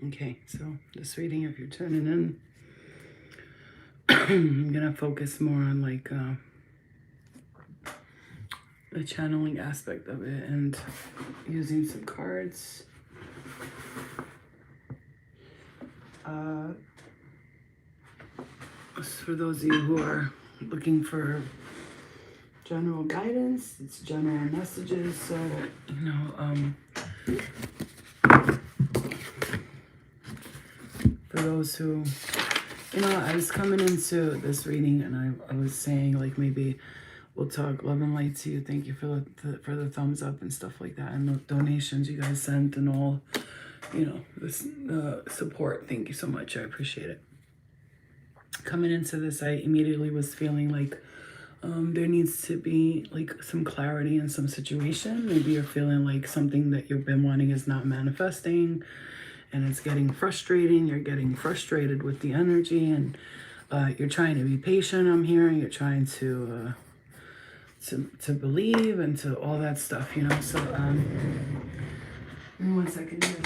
Okay, so this reading, if you're tuning in, I'm gonna focus more on like the channeling aspect of it and using some cards. For those of you who are looking for general guidance, it's general messages. So, for those who, I was coming into this reading and I was saying like maybe we'll talk love and light to you. Thank you for the thumbs up and stuff like that, and the donations you guys sent and all, this support. Thank you so much. I appreciate it. Coming into this, I immediately was feeling like there needs to be like some clarity in some situation. Maybe you're feeling like something that you've been wanting is not manifesting and it's getting frustrating. You're getting frustrated with the energy and you're trying to be patient. I'm hearing you're trying to believe and to all that stuff, So give me 1 second here.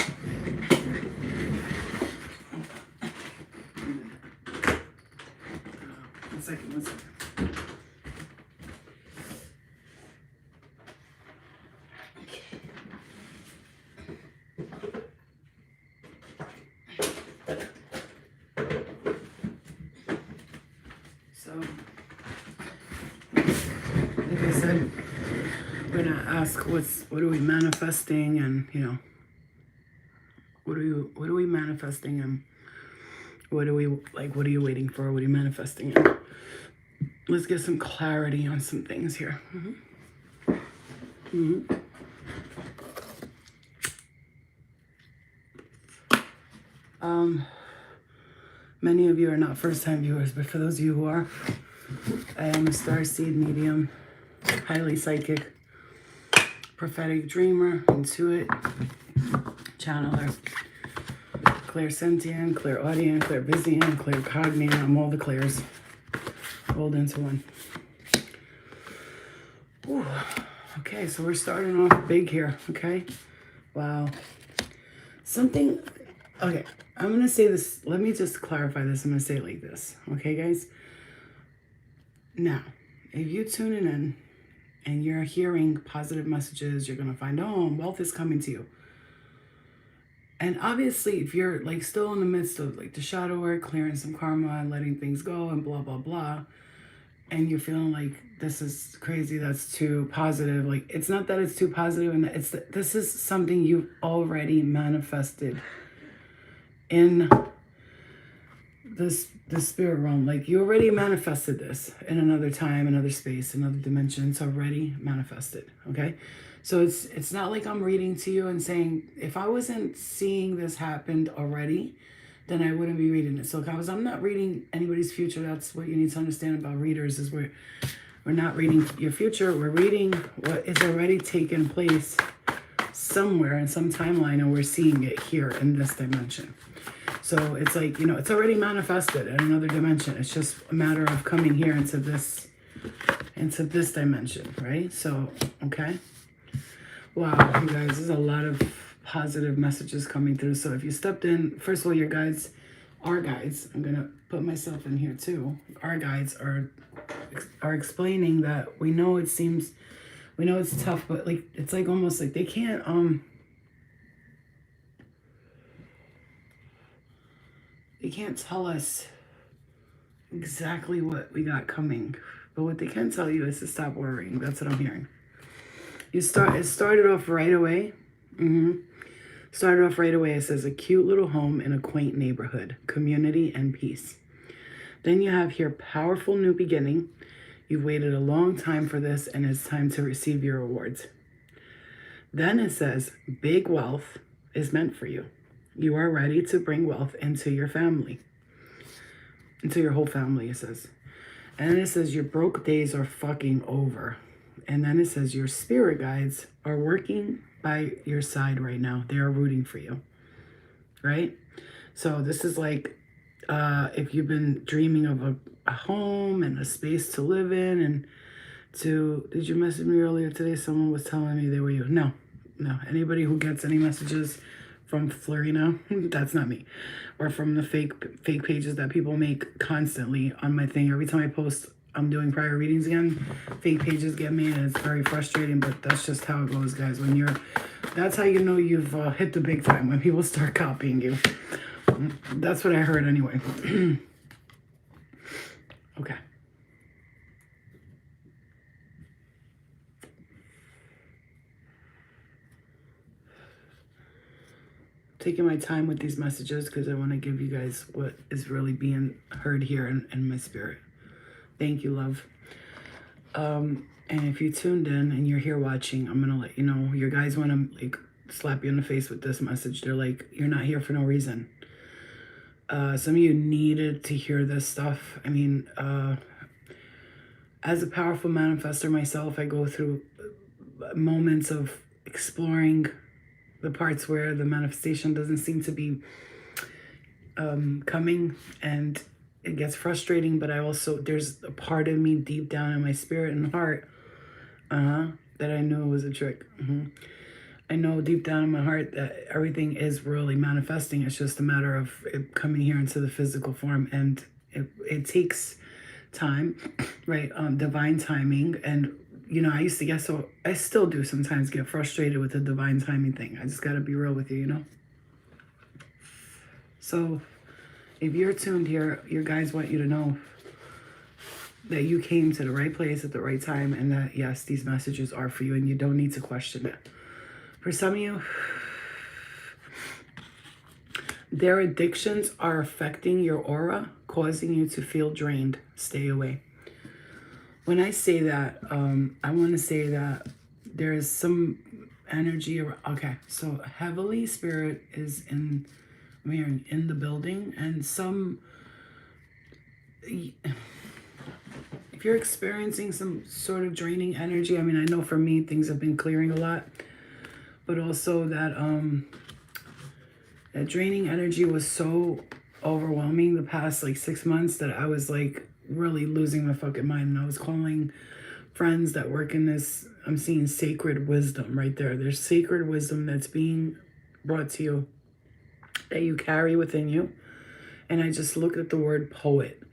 One second. So, like I said, we're gonna ask what are we manifesting, and what are we manifesting, and what are you waiting for? What are you manifesting in? Let's get some clarity on some things here. Many of you are not first-time viewers, but for those of you who are, I am a starseed medium, highly psychic, prophetic dreamer, intuit, channeler, clairsentient, clairaudient, clairvisient, claircognient. I'm all the clairs rolled into one. Ooh. Okay, so we're starting off big here, okay? Wow. Okay, I'm going to say this. Let me just clarify this. I'm going to say it like this, okay, guys? Now, if you're tuning in and you're hearing positive messages, you're going to find, wealth is coming to you. And obviously, if you're like still in the midst of like the shadow work, clearing some karma and letting things go and blah, blah, blah, and you're feeling like this is crazy, that's too positive. Like, it's not that it's too positive, and this is something you've already manifested in the spirit realm. Like, you already manifested this in another time, another space, another dimension. It's already manifested, okay? So it's not like I'm reading to you and saying, if I wasn't seeing this happened already, then I wouldn't be reading it. So guys, I'm not reading anybody's future. That's what you need to understand about readers, is we're not reading your future. We're reading what is already taken place somewhere in some timeline, and we're seeing it here in this dimension. So it's like, it's already manifested in another dimension. It's just a matter of coming here into this dimension, right? So, okay. Wow, you guys, there's a lot of positive messages coming through. So if you stepped in, first of all, your guides, our guides, I'm going to put myself in here too. Our guides are explaining that we know it's tough, but like, it's like almost like they can't, they can't tell us exactly what we got coming, but what they can tell you is to stop worrying. That's what I'm hearing. It started off right away. Started off right away. It says a cute little home in a quaint neighborhood, community and peace. Then you have here powerful new beginning. You've waited a long time for this, and it's time to receive your rewards. Then it says big wealth is meant for you. You are ready to bring wealth into your family, into your whole family, it says. And then it says your broke days are fucking over. And then it says your spirit guides are working by your side right now. They are rooting for you, right? So this is like, if you've been dreaming of a home and a space to live in, and did you message me earlier today? Someone was telling me they were you. No. Anybody who gets any messages from Florina. That's not me. Or from the fake pages that people make constantly on my thing. Every time I post I'm doing prior readings again, fake pages get me, and it's very frustrating, but that's just how it goes, guys. That's how you know you've hit the big time, when people start copying you. That's what I heard anyway. Okay. Taking my time with these messages because I want to give you guys what is really being heard here in my spirit. Thank you, love. And if you tuned in and you're here watching, I'm gonna let you know. Your guys want to like slap you in the face with this message. They're like, you're not here for no reason. Some of you needed to hear this stuff. I mean, as a powerful manifester myself, I go through moments of exploring the parts where the manifestation doesn't seem to be coming, and it gets frustrating. But there's a part of me deep down in my spirit and heart that I knew it was a trick. I know deep down in my heart that everything is really manifesting. It's just a matter of it coming here into the physical form, and it takes time, right? Divine timing. And you know, I used to get I still do sometimes get frustrated with the divine timing thing. I just got to be real with you, you know? So if you're tuned here, your guys want you to know that you came to the right place at the right time, and that, yes, these messages are for you, and you don't need to question it. For some of you, their addictions are affecting your aura, causing you to feel drained. Stay away. When I say that, I want to say that there is some energy around. Okay, so heavily spirit is in the building, and if you're experiencing some sort of draining energy, I mean, I know for me things have been clearing a lot, but also that that draining energy was so overwhelming the past like 6 months that I was like really losing my fucking mind. And I was calling friends that work in this. I'm seeing sacred wisdom right there. There's sacred wisdom that's being brought to you, that you carry within you. And I just looked at the word poet.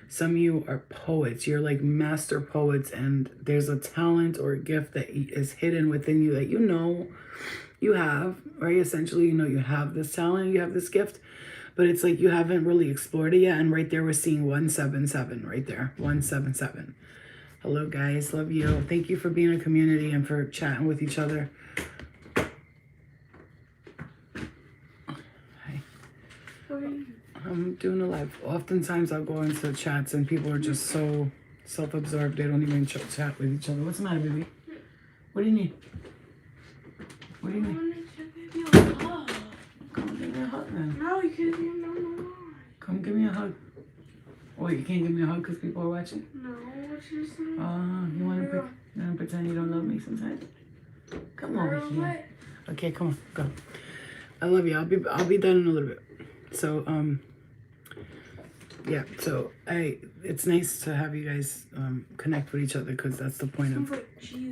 Some of you are poets. You're like master poets, and there's a talent or a gift that is hidden within you that you know you have, right? Essentially, you know you have this talent, you have this gift, but it's like you haven't really explored it yet. And right there, we're seeing 177 right there. 177. Hello, guys. Love you. Thank you for being a community and for chatting with each other. Hi. I'm doing a live. Oftentimes, I'll go into chats and people are just so self-absorbed. They don't even chat with each other. What's the matter, baby? What do you need? What do you need? Come give me a hug then. No, you can't give me no. Come give me a hug. Oh, you can't give me a hug because people are watching? No, what's your saying? You want to pretend you don't love me sometimes? Come over here. What? Okay, come on, go. I love you. I'll be done in a little bit. So, yeah, so it's nice to have you guys connect with each other, because that's the point of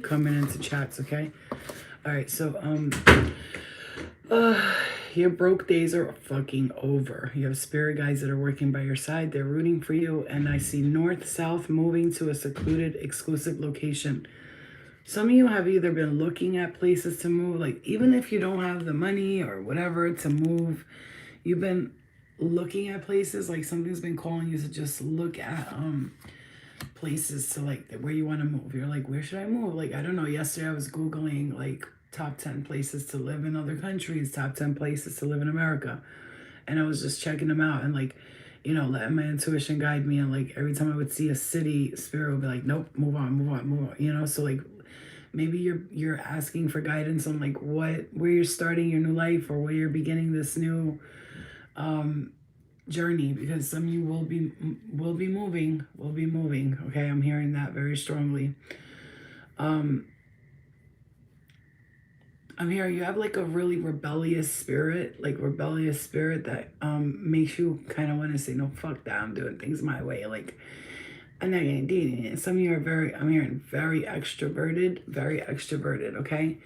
coming into chats, okay? All right, so your broke days are fucking over. You have spirit guides that are working by your side. They're rooting for you, and I see north, south, moving to a secluded, exclusive location. Some of you have either been looking at places to move, like even if you don't have the money or whatever to move, you've been looking at places, like something's been calling you to just look at places to like where you want to move. You're like, where should I move? Like, I don't know. Yesterday I was Googling like top 10 places to live in other countries, top 10 places to live in America. And I was just checking them out and like, you know, letting my intuition guide me. And like every time I would see a city, spirit would be like, nope, move on, you know? So like maybe you're asking for guidance on like where you're starting your new life, or where you're beginning this new journey, because some of you will be moving. Okay, I'm hearing that very strongly. I'm hearing you have like a really rebellious spirit that makes you kind of want to say, no, fuck that, I'm doing things my way. Like, I'm not gonna do it. Some of you are I'm hearing very extroverted, okay?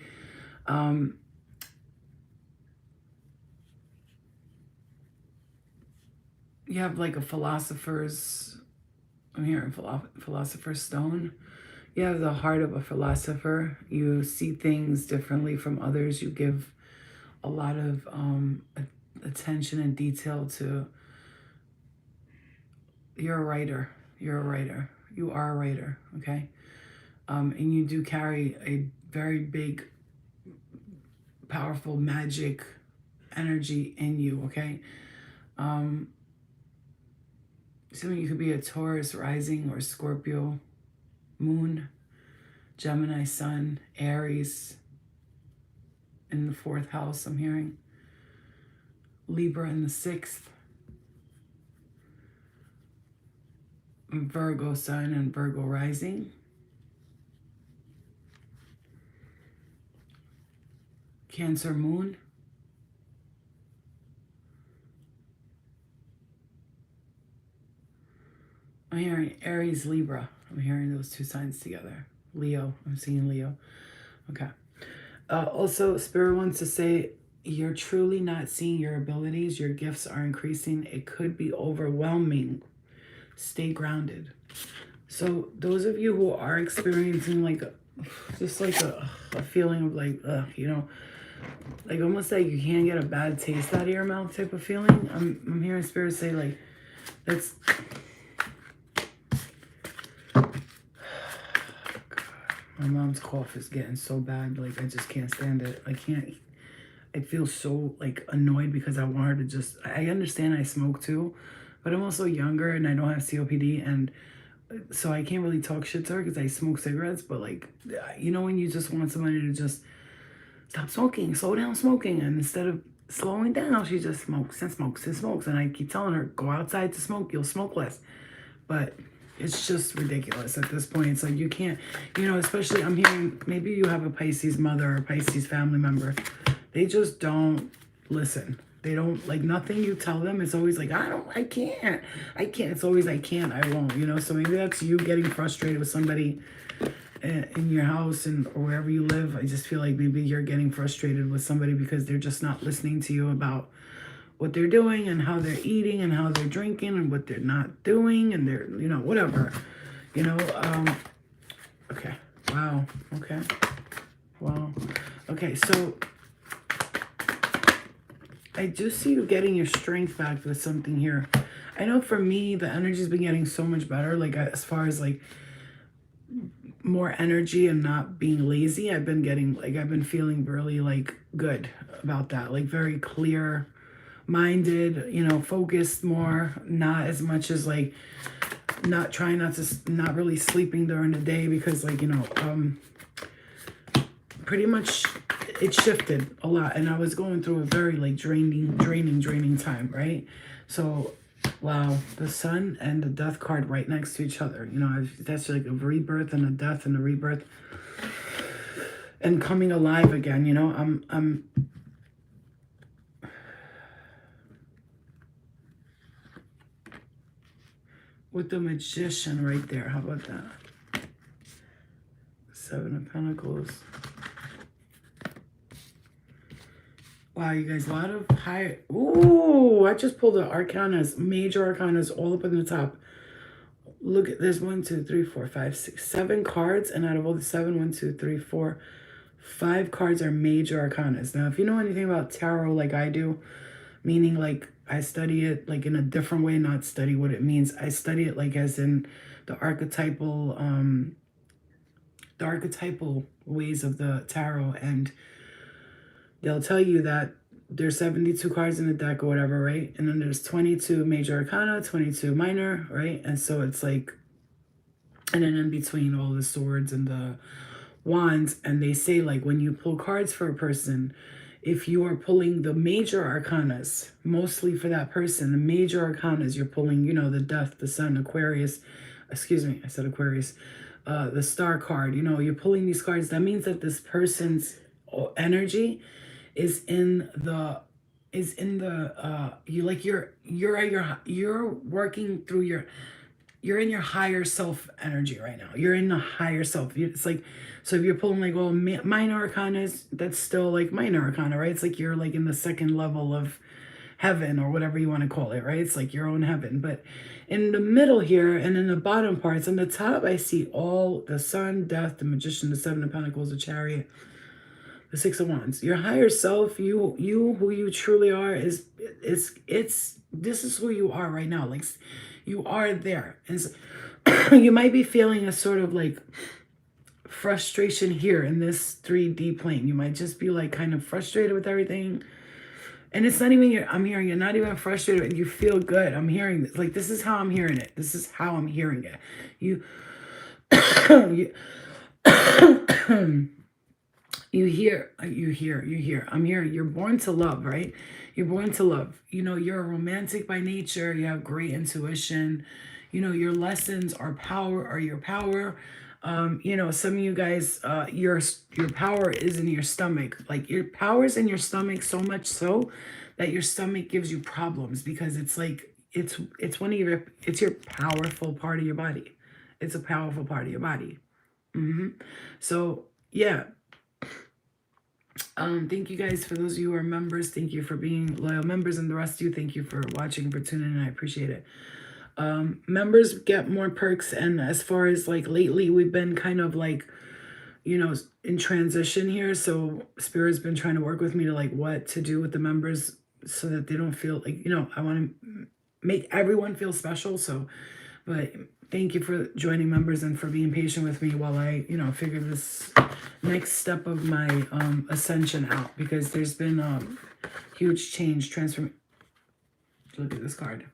you have like a I'm hearing philosopher's stone. You have the heart of a philosopher. You see things differently from others. You give a lot of attention and detail to. You're a writer. You're a writer. You are a writer, okay? And you do carry a very big, powerful magic energy in you, okay? So you could be a Taurus rising or Scorpio moon, Gemini sun, Aries in the 4th house, I'm hearing. Libra in the 6th. Virgo sun and Virgo rising. Cancer moon. I'm hearing Aries, Libra. I'm hearing those 2 signs together. Leo. I'm seeing Leo. Okay. Also, Spirit wants to say you're truly not seeing your abilities. Your gifts are increasing. It could be overwhelming. Stay grounded. So those of you who are experiencing like just like a feeling of like, like almost like you can't get a bad taste out of your mouth type of feeling. I'm hearing Spirit say like, that's... My mom's cough is getting so bad, like I just can't stand it. I feel so like annoyed because I want her to just, I understand I smoke too, but I'm also younger and I don't have COPD, and so I can't really talk shit to her because I smoke cigarettes, but like, you know when you just want somebody to just stop smoking, slow down smoking, and instead of slowing down, she just smokes and smokes and smokes, and I keep telling her, go outside to smoke, you'll smoke less, but it's just ridiculous at this point. It's like you can't, especially I'm hearing maybe you have a Pisces mother or Pisces family member. They just don't listen. They don't, like, nothing you tell them. It's always like, I can't. It's always, I can't, I won't, So maybe that's you getting frustrated with somebody in your house or wherever you live. I just feel like maybe you're getting frustrated with somebody because they're just not listening to you about what they're doing and how they're eating and how they're drinking and what they're not doing and they're, whatever, okay. Wow. Okay. Wow. Okay. So I do see you getting your strength back with something here. I know for me, the energy's been getting so much better. Like as far as like more energy and not being lazy, I've been feeling really like good about that. Like very clear minded, focused more, not as much as like not really sleeping during the day because like, pretty much it shifted a lot and I was going through a very like draining time, right? So, wow, the sun and the death card right next to each other, that's like a rebirth and a death and a rebirth and coming alive again, I'm with the Magician right there. How about that? 7 of Pentacles. Wow, you guys, a lot of high... Ooh, I just pulled the Arcanas, major Arcanas all up in the top. Look at this. 1, 2, 3, 4, 5, 6, 7 cards. And out of all the 7, 1, 2, 3, 4, 5 cards are major Arcanas. Now, if you know anything about tarot like I do, meaning like I study it like in a different way, not study what it means. I study it like as in the archetypal ways of the tarot, and they'll tell you that there's 72 cards in the deck or whatever, right? And then there's 22 major arcana, 22 minor, right? And so it's like, and then in between all the swords and the wands, and they say like when you pull cards for a person, if you are pulling the major arcanas, mostly for that person, the major arcanas, you're pulling, the death, the sun, Aquarius, excuse me, I said Aquarius, the star card, you're pulling these cards. That means that this person's energy is in the, you're working through you're in your higher self energy right now. You're in the higher self. It's like, so if you're pulling like, well, minor arcanas, that's still like minor arcana, right? It's like you're like in the second level of heaven or whatever you want to call it, right? It's like your own heaven. But in the middle here and in the bottom parts, on the top, I see all the sun, death, the magician, the seven of pentacles, the chariot, the six of wands. Your higher self, you who you truly are, is this is who you are right now. Like, you are there. And so, you might be feeling a sort of like frustration here in this 3D plane. You might just be like kind of frustrated with everything. And it's not even I'm hearing you're not even frustrated and you feel good. I'm hearing this. Like, this is how I'm hearing it. This is how I'm hearing it. You you hear. I'm hearing you're born to love, right? You're born to love. You know, you're a romantic by nature. You have great intuition. You know, your lessons are your power. You know, some of you guys, your power is in your stomach. Like, your power's in your stomach, so much so that your stomach gives you problems, because it's like it's your powerful part of your body. It's a powerful part of your body. So yeah. Thank you guys, for those of you who are members. Thank you for being loyal members, and the rest of you, thank you for watching, for tuning in. I appreciate it. Members get more perks, and as far as like lately, we've been kind of like, you know, in transition here. So Spirit's been trying to work with me to like what to do with the members so that they don't feel like, you know, I want to make everyone feel special. So, but thank you for joining members and for being patient with me while I, you know, figure this next step of my ascension out, because there's been huge change, transform. Look at this card.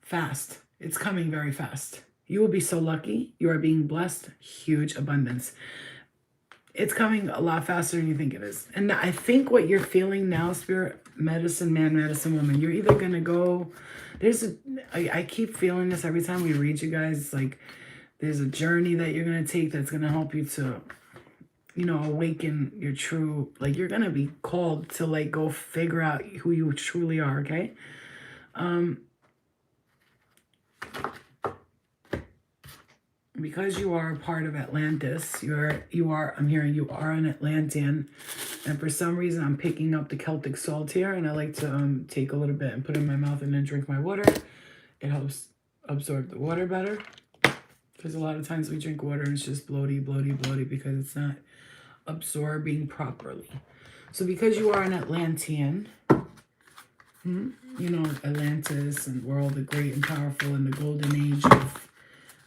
Fast. It's coming very fast. You will be so lucky. You are being blessed. Huge abundance. It's coming a lot faster than you think it is. And I think what you're feeling now, Spirit, medicine man, medicine woman, you're either going to go, I keep feeling this every time we read you guys, like there's a journey that you're going to take that's going to help you to, you know, awaken your true, like you're going to be called to like go figure out who you truly are, okay? Because you are a part of Atlantis, I'm hearing you are an Atlantean, and for some reason I'm picking up the Celtic salt here, and I like to take a little bit and put it in my mouth and then drink my water. It helps absorb the water better, because a lot of times we drink water and it's just bloaty because it's not absorbing properly. So because you are an Atlantean, you know, Atlantis and we're all the great and powerful in the golden age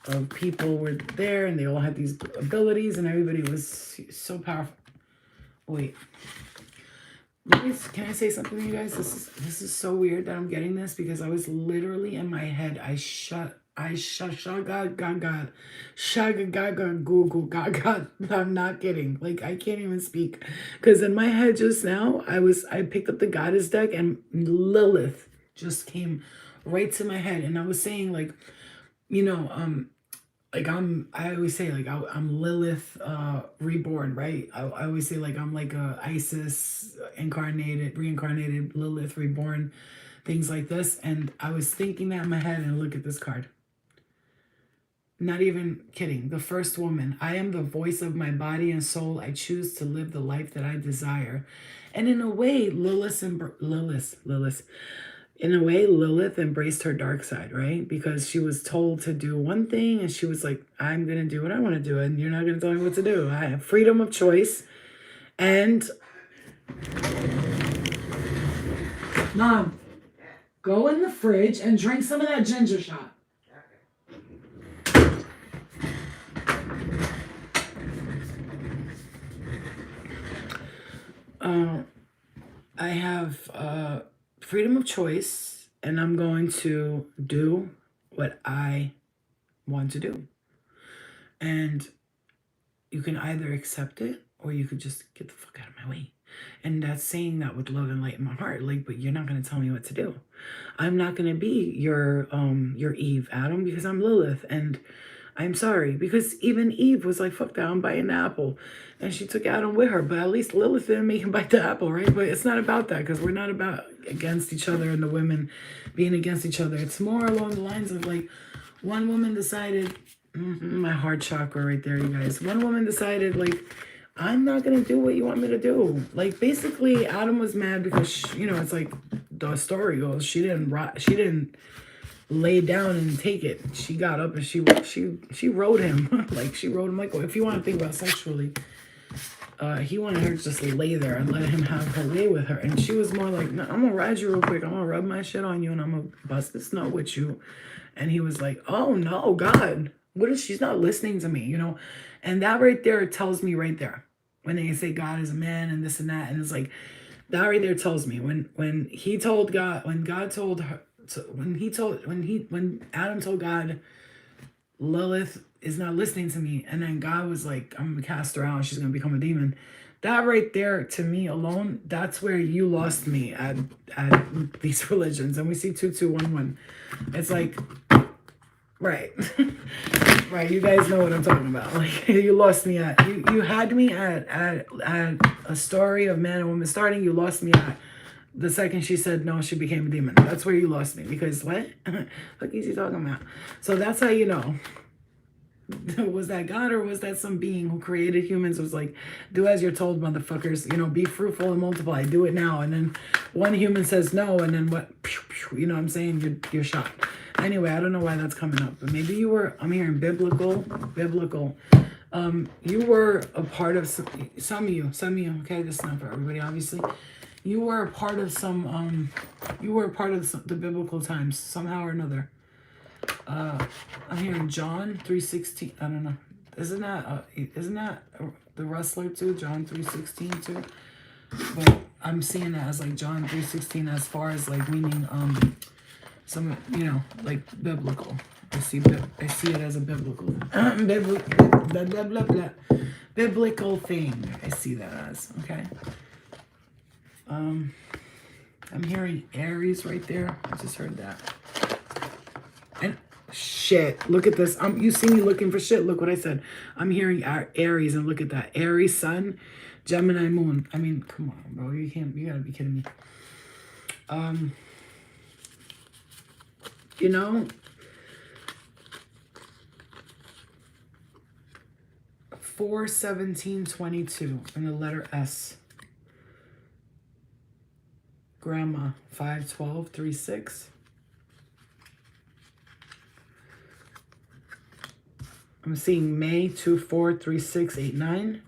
of people were there, and they all had these abilities, and everybody was so powerful. Wait, can I say something to you guys? This is so weird that I'm getting this, because I was literally in my head. I'm not kidding. Like, I can't even speak, because in my head just now, I picked up the goddess deck, and Lilith just came right to my head, and I was saying, like, you know, like I always say, like I'm Lilith reborn, right? I always say, like, I'm like a Isis reincarnated Lilith reborn, things like this. And I was thinking that in my head, and look at this card. Not even kidding. The first woman. I am the voice of my body and soul. I choose to live the life that I desire. And in a way, Lilith embraced her dark side, right? Because she was told to do one thing, and she was like, I'm going to do what I want to do, and you're not going to tell me what to do. I have freedom of choice. And Mom, go in the fridge and drink some of that ginger shot. I have freedom of choice, and I'm going to do what I want to do. And you can either accept it, or you could just get the fuck out of my way. And that's saying that with love and light in my heart. Like, but you're not going to tell me what to do. I'm not going to be your Eve, Adam, because I'm Lilith, and I'm sorry, because even Eve was like, fuck that, I'm biting the apple. And she took Adam with her, but at least Lilith didn't make him bite the apple, right? But it's not about that, because we're not about against each other and the women being against each other. It's more along the lines of, like, one woman decided, my heart chakra right there, you guys. One woman decided, like, I'm not gonna do what you want me to do. Like basically, Adam was mad because it's like the story goes. She didn't lay down and take it. She got up and she rode him. Like she rode him like, if you want to think about sexually, he wanted her to just lay there and let him have her way with her. And she was more like, no, I'm gonna ride you real quick. I'm gonna rub my shit on you and I'm gonna bust this nut with you. And he was like, oh no, God, she's not listening to me, And that right there tells me right there, when they say God is a man and this and that, and it's like, that right there tells me when Adam told God, Lilith is not listening to me, and then God was like, I'm gonna cast her out, she's gonna become a demon. That right there, to me alone, that's where you lost me at these religions. And we see 2211. It's like, right. Right, you guys know what I'm talking about. Like, you lost me at, you had me at a story of man and woman starting. You lost me at the second she said no, she became a demon. That's where you lost me, because what? What is he talking about? So that's how you know. Was that God, or was that some being who created humans, was like, do as you're told, motherfuckers, be fruitful and multiply, do it now. And then one human says no, and then what? You know what I'm saying? You're shot. Anyway, I don't know why that's coming up, but maybe I'm hearing biblical. You were a part of some of you, okay, this is not for everybody, obviously. You were a part of the biblical times, somehow or another. I'm hearing John 3:16. I don't know. Isn't that the wrestler too? John 3:16 too. But I'm seeing that as like John 3:16 as far as like meaning some like biblical. I see it as a biblical biblical thing. I see that as, okay. I'm hearing Aries right there. I just heard that. And shit, look at this. You see me looking for shit. Look what I said. I'm hearing Aries, and look at that. Aries sun, Gemini moon. I mean, come on, bro. You gotta be kidding me. 4/17/22 and the letter S. Grandma 5/12/36. I'm seeing May 2/4/36/89.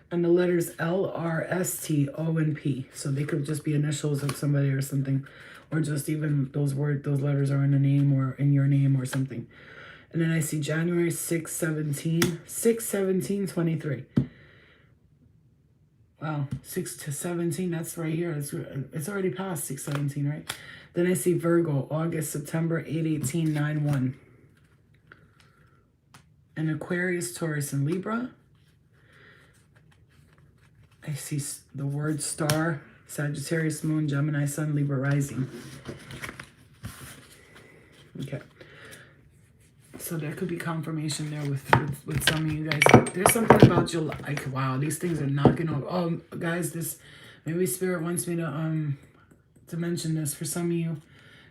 And the letters L, R, S, T, O, and P. So they could just be initials of somebody or something. Or just even those letters are in a name or in your name or something. And then I see January 6/17/23. Wow, 6/17, that's right here. It's already past 6/17, right? Then I see Virgo, August, September 8/18/91. And Aquarius, Taurus, and Libra. I see the word star, Sagittarius, Moon, Gemini, Sun, Libra, Rising. Okay. So there could be confirmation there with some of you guys. There's something about July. Like, wow, these things are knocking over. Oh, guys, maybe Spirit wants me to mention this. For some of you,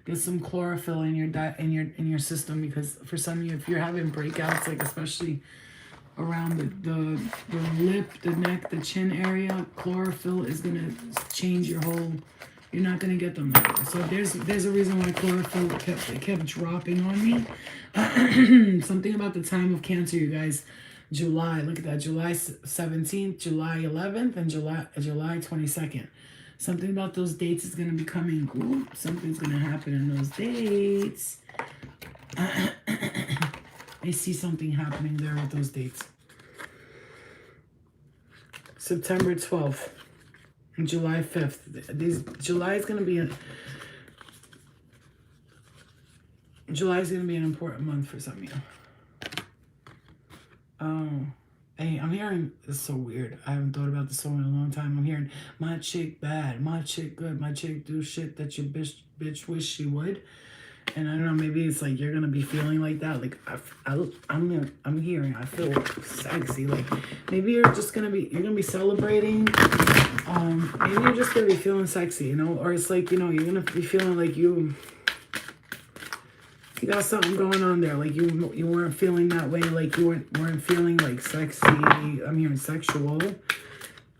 get some chlorophyll in your system, because for some of you, if you're having breakouts, like especially around the lip, the neck, the chin area, chlorophyll is gonna change your whole. You're not gonna get them later. So there's a reason why chlorophyll kept dropping on me. Something about the time of Cancer, you guys. July, look at that. July 17th, July 11th, and July 22nd. Something about those dates is gonna be coming. Ooh, something's gonna happen in those dates. I see something happening there with those dates. September 12th. July 5th. July is going to be an important month for some of you. Hey, I'm hearing, it's so weird. I haven't thought about this so in a long time. I'm hearing, my chick bad, my chick good, my chick do shit that your bitch wish she would. And I don't know, maybe it's like you're gonna be feeling like that. Like I'm hearing, I feel sexy. Like maybe you're gonna be celebrating. Maybe you're just gonna be feeling sexy, or it's like, you're gonna be feeling like You got something going on there. Like you weren't feeling that way. Like you weren't feeling like sexy. I'm hearing sexual.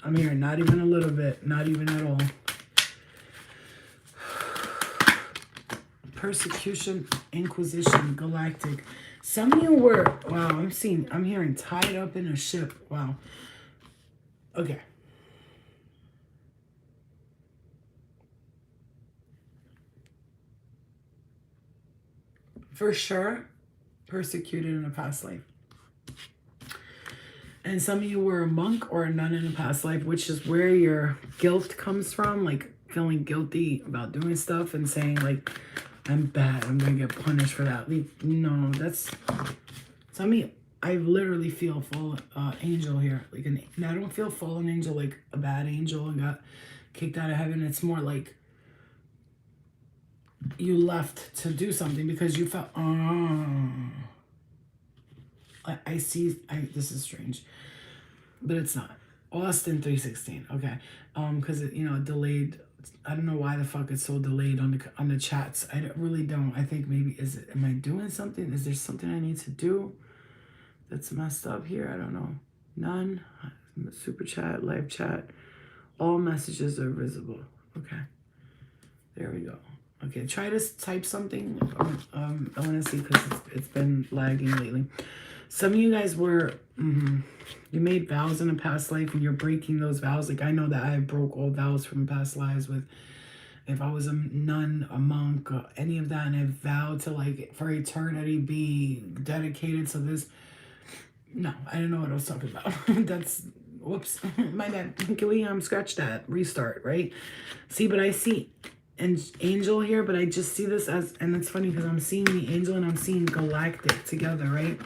I'm hearing not even a little bit. Not even at all. Persecution, Inquisition, Galactic. Some of you were, wow, I'm hearing tied up in a ship. Wow. Okay. For sure, persecuted in a past life. And some of you were a monk or a nun in a past life, which is where your guilt comes from, like feeling guilty about doing stuff and saying like, I'm bad, I'm gonna get punished for that. No, that's, some of you, I literally feel fallen angel here. Like and I don't feel fallen angel like a bad angel and got kicked out of heaven. It's more like you left to do something because you felt, I see, this is strange, but it's not. Austin 316, okay. Because it, delayed. I don't know why the fuck it's so delayed on the chats. Really don't. I think maybe am I doing something? Is there something I need to do that's messed up here? I don't know. None. Super chat, live chat. All messages are visible. Okay. There we go. Okay, try to type something. I want to see because it's been lagging lately. Some of you guys were, you made vows in a past life and you're breaking those vows. Like I know that I broke all vows from past lives with, if I was a nun, a monk, any of that, and I vowed to like for eternity be dedicated to this. No, I didn't know what I was talking about. That's, whoops, my bad. Can we scratch that? Restart, right? See, but I see an angel here, but I just see this as, and it's funny because I'm seeing the angel and I'm seeing galactic together, right?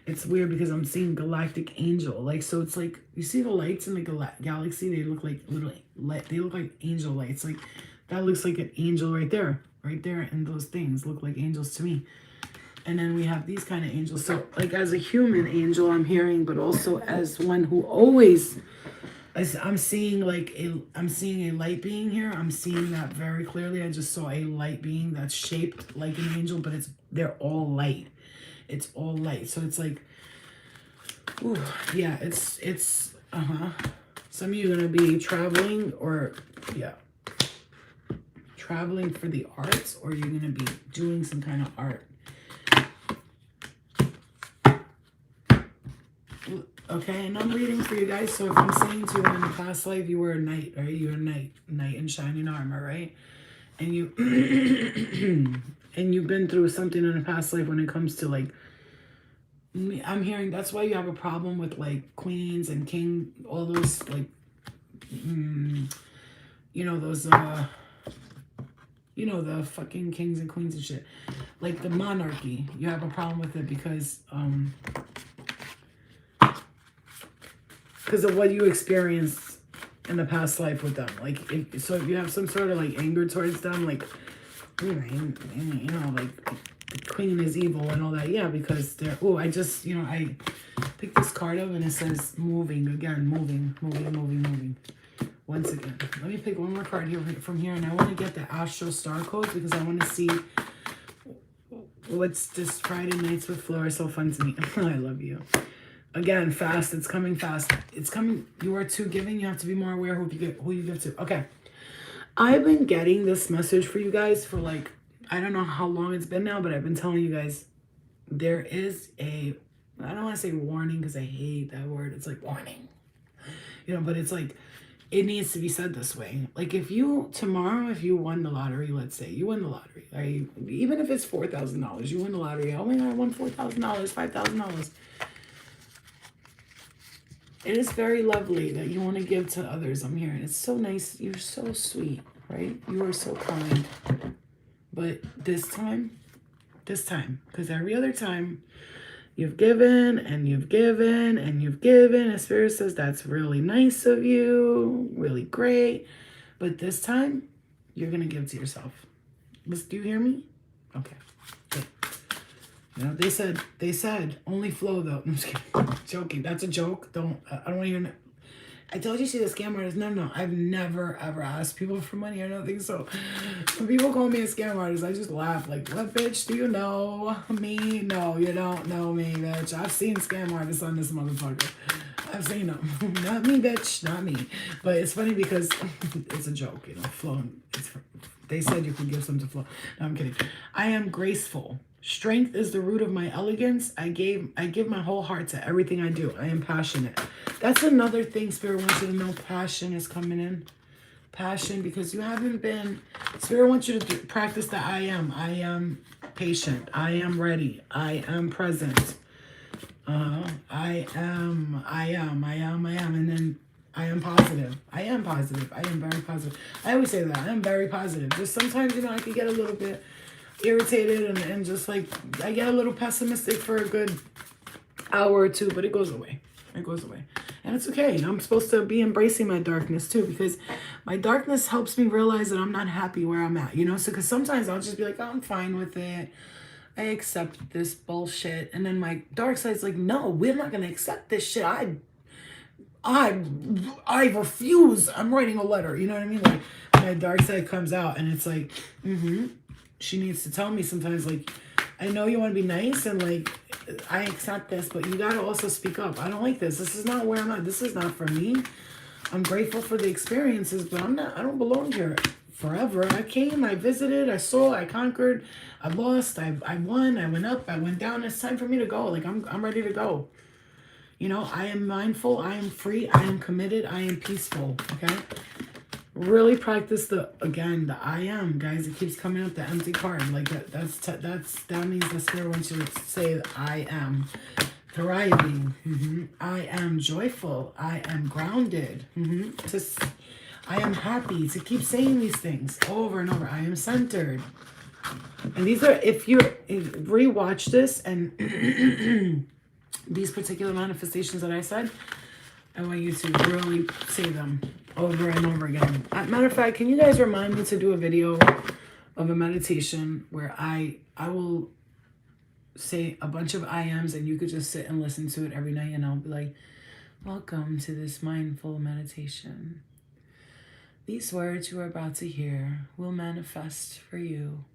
It's weird because I'm seeing galactic angel. Like, so it's like, you see the lights in the galaxy? They look like little, they look like angel lights. Like, that looks like an angel right there. Right there, and those things look like angels to me. And then we have these kind of angels. So, like, as a human angel, I'm hearing, but also as one who always, I'm seeing I'm seeing a light being here. I'm seeing that very clearly. I just saw a light being that's shaped like an angel, but they're all light. It's all light. So it's like, ooh, yeah, it's some of you are going to be traveling or, yeah, traveling for the arts, or you're going to be doing some kind of art. Okay, and I'm reading for you guys. So if I'm saying to you in the past life, you were a knight, right? You're a knight in shining armor, right? And you, and you've been through something in a past life when it comes to like, I'm hearing that's why you have a problem with like queens and king, all those like, those, the fucking kings and queens and shit. Like the monarchy, you have a problem with it because of what you experienced in the past life with them. Like, if you have some sort of like anger towards them, like, like the queen is evil and all that. Yeah, because they're, I just, I picked this card up and it says moving again, moving. Once again, let me pick one more card here from here, and I want to get the Astro Star Codes because I want to see what's this Friday Nights with Flora so fun to me. I love you. Again, fast. It's coming fast. It's coming. You are too giving. You have to be more aware who you give to. Okay. I've been getting this message for you guys for like, I don't know how long it's been now, but I've been telling you guys there is I don't want to say warning because I hate that word. It's like warning. But it's like, it needs to be said this way. Like tomorrow, if you won the lottery, let's say you win the lottery, right? Even if it's $4,000, you win the lottery. Oh my God, I won $4,000, $5,000. It is very lovely that you want to give to others. I'm hearing it's so nice. You're so sweet, right? You are so kind. But this time, because every other time you've given and you've given and you've given, and Spirit says that's really nice of you, really great. But this time, you're going to give to yourself. Do you hear me? Okay. Good. They said only flow though. I'm just kidding. Joking. That's a joke. I don't want to hear. I told you she's a scam artist. No. I've never, ever asked people for money or nothing. So when people call me a scam artist, I just laugh. Like, what bitch do you know me? No, you don't know me, bitch. I've seen scam artists on this motherfucker. I've seen them. Not me, bitch. Not me. But it's funny because it's a joke, you know. Flo, they said you could give some to Flo. No, I'm kidding. I am graceful. Strength is the root of my elegance. I give my whole heart to everything I do. I am passionate. That's another thing Spirit wants you to know. Passion is coming in. Passion, because you haven't been. Spirit wants you to practice the I am. I am patient. I am ready. I am present. I am. And then I am positive. I am positive. I am very positive. I always say that. I am very positive. Just sometimes, you know, I can get a little bit irritated and just like I get a little pessimistic for a good hour or two, but it goes away. It goes away. And it's okay. I'm supposed to be embracing my darkness too, because my darkness helps me realize that I'm not happy where I'm at, you know? So, because sometimes I'll just be like, oh, I'm fine with it. I accept this bullshit. And then my dark side's like, no, we're not going to accept this shit. I refuse. I'm writing a letter. You know what I mean? Like my dark side comes out and it's like, she needs to tell me sometimes, like, I know you want to be nice and like, I accept this, but you got to also speak up. I don't like this. This is not where I'm at. This is not for me. I'm grateful for the experiences, but I don't belong here forever. I came, I visited, I saw, I conquered, I lost, I won, I went up, I went down. It's time for me to go. Like, I'm ready to go. You know, I am mindful, I am free, I am committed, I am peaceful, okay? Really practice the I am, guys. It keeps coming up, the empty card. Like, that means the Spirit wants you to say, I am thriving. I am joyful. I am grounded. I am happy. To keep saying these things over and over. I am centered. And these are, if you rewatch this and these particular manifestations that I said, I want you to really say them over and over again. Matter of fact, can you guys remind me to do a video of a meditation where I will say a bunch of I ams and you could just sit and listen to it every night, and I'll be like, welcome to this mindful meditation. These words you are about to hear will manifest for you.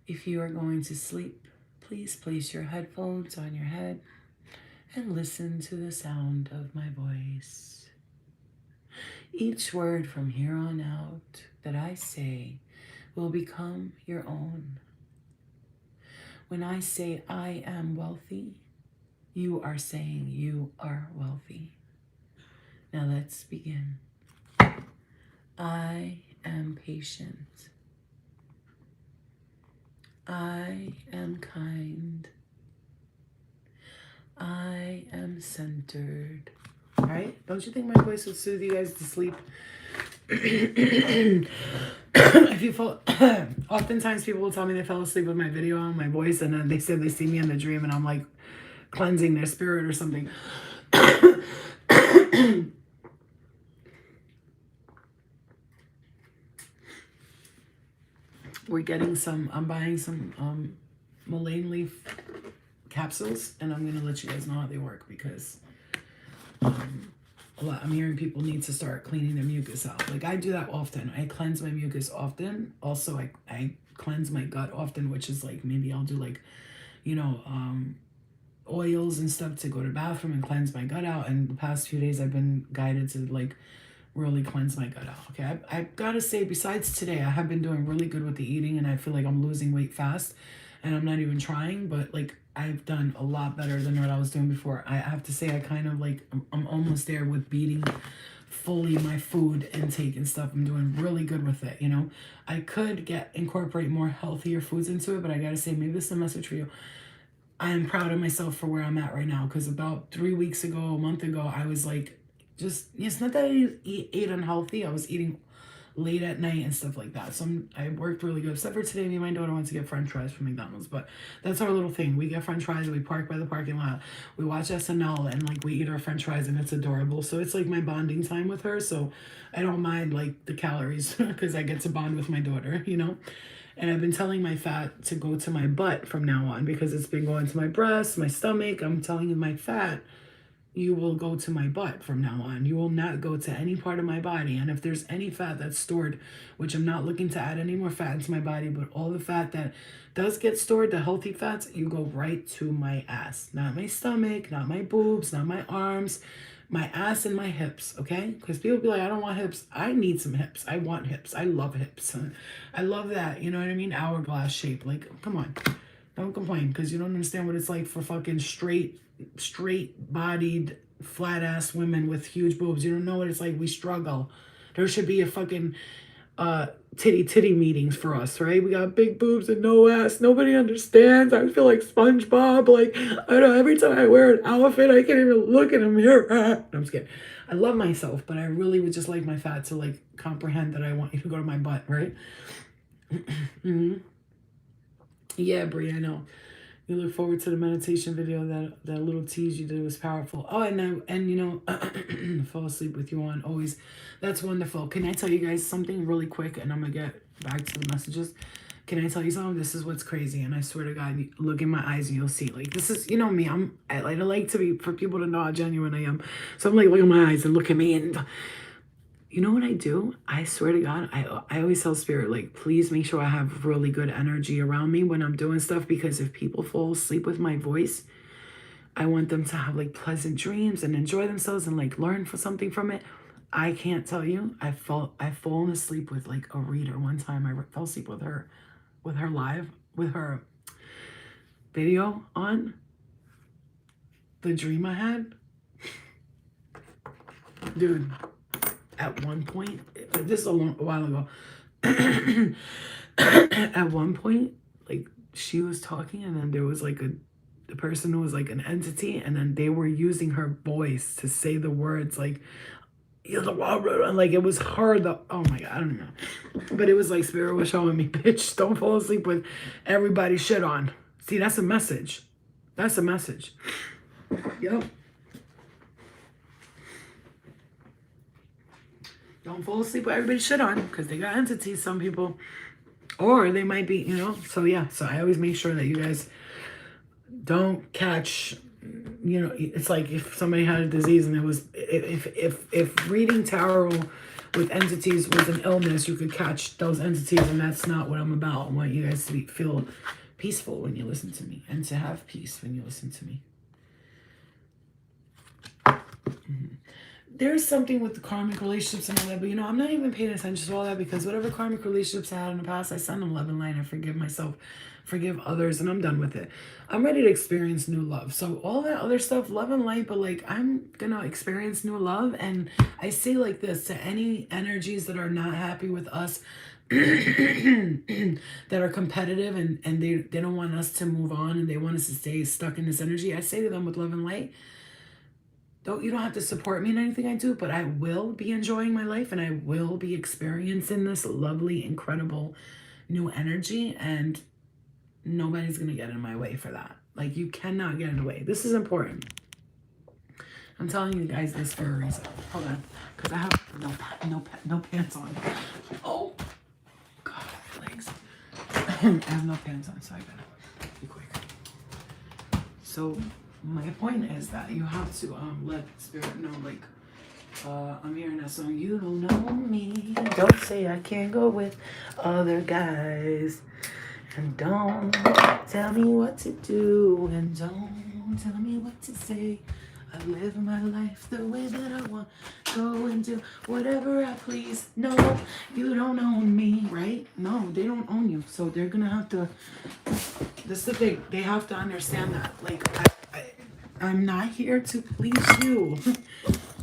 If you are going to sleep, please place your headphones on your head and listen to the sound of my voice. Each word from here on out that I say will become your own. When I say I am wealthy, you are saying you are wealthy. Now let's begin. I am patient. I am kind. I am centered. All right? Don't you think my voice would soothe you guys to sleep? If you fall, oftentimes people will tell me they fell asleep with my video on, my voice, and then they said they see me in the dream and I'm like cleansing their spirit or something. We're getting some, I'm buying some mullein leaf capsules, and I'm gonna let you guys know how they work, because I'm hearing people need to start cleaning their mucus out. Like, I do that often. I cleanse my mucus often. Also, I cleanse my gut often, which is like, maybe I'll do like, you know, oils and stuff to go to the bathroom and cleanse my gut out. And the past few days I've been guided to like really cleanse my gut out. Okay, I gotta say, besides today, I have been doing really good with the eating, and I feel like I'm losing weight fast, and I'm not even trying, but like I've done a lot better than what I was doing before. I have to say, I kind of like, I'm almost there with beating fully my food intake and stuff. I'm doing really good with it, you know. I could incorporate more healthier foods into it, but I gotta say, maybe this is a message for you. I am proud of myself for where I'm at right now, because about 3 weeks ago, a month ago, I was like, it's not that I ate unhealthy. I was eating late at night and stuff like that. So I worked really good. Except for today, me and my daughter went to get french fries from McDonald's. But that's our little thing. We get french fries, we park by the parking lot, we watch SNL, and like we eat our french fries, and it's adorable. So it's like my bonding time with her. So I don't mind like the calories, because I get to bond with my daughter, you know. And I've been telling my fat to go to my butt from now on, because it's been going to my breasts, my stomach. I'm telling you, my fat you will go to my butt from now on. You will not go to any part of my body. And if there's any fat that's stored, which I'm not looking to add any more fat into my body, but all the fat that does get stored, the healthy fats, you go right to my ass. Not my stomach, not my boobs, not my arms, my ass and my hips, okay? Because people be like, I don't want hips. I need some hips. I want hips. I love hips. I love that, you know what I mean? Hourglass shape. Like, come on. Don't complain, because you don't understand what it's like for fucking straight-bodied, flat-ass women with huge boobs. You don't know what it's like. We struggle. There should be a fucking titty meetings for us, right? We got big boobs and no ass. Nobody understands. I feel like SpongeBob. Like, I don't know, every time I wear an outfit, I can't even look in a mirror. No, I'm just kidding. I love myself, but I really would just like my fat to, like, comprehend that I want you to go to my butt, right? Mm-hmm. Yeah, Brie, I know. You look forward to the meditation video. That little tease you did was powerful. Oh, and you know, fall asleep with you on always. That's wonderful. Can I tell you guys something really quick? And I'm gonna get back to the messages. Can I tell you something? This is what's crazy, and I swear to God, look in my eyes and you'll see. Like, this is, you know me. I like to be, for people to know how genuine I am. So I'm like, look in my eyes and look at me, and you know what I do? I swear to God, I always tell Spirit, like, please make sure I have really good energy around me when I'm doing stuff, because if people fall asleep with my voice, I want them to have, like, pleasant dreams and enjoy themselves and, like, learn for something from it. I can't tell you. I've fallen asleep with, like, a reader. One time I fell asleep with her live, with her video on. The dream I had. Dude. At one point, this is a while ago, at one point, like, she was talking, and then there was, like, the person who was, like, an entity, and then they were using her voice to say the words, like, like, it was her, oh my God, I don't know. But it was like Spirit was showing me, bitch, don't fall asleep with everybody's shit on. See, that's a message. That's a message. Yep. Don't fall asleep with everybody's shit on, because they got entities, some people. Or they might be, you know. So, yeah. So, I always make sure that you guys don't catch, you know, it's like if somebody had a disease and it was, if reading tarot with entities was an illness, you could catch those entities, and that's not what I'm about. I want you guys to feel peaceful when you listen to me, and to have peace when you listen to me. Mm-hmm. There's something with the karmic relationships and all that, but, you know, I'm not even paying attention to all that, because whatever karmic relationships I had in the past, I send them love and light. I forgive myself, forgive others, and I'm done with it. I'm ready to experience new love. So all that other stuff, love and light, but, like, I'm gonna experience new love. And I say like this to any energies that are not happy with us, that are competitive, and they don't want us to move on, and they want us to stay stuck in this energy. I say to them with love and light, you don't have to support me in anything I do, but I will be enjoying my life, and I will be experiencing this lovely, incredible new energy, and nobody's going to get in my way for that. Like, you cannot get in the way. This is important. I'm telling you guys this for a reason. Hold on, because I have no pants on. Oh, God, my legs. I have no pants on, so I gotta be quick. So, my point is that you have to let Spirit know, like, I'm hearing that song, you don't know me, don't say I can't go with other guys, and don't tell me what to do, and don't tell me what to say. I live my life the way that I want, go and do whatever I please. No, you don't own me, right? No, they don't own you, so they're gonna have to, this is the thing, they have to understand that, like, I'm not here to please you,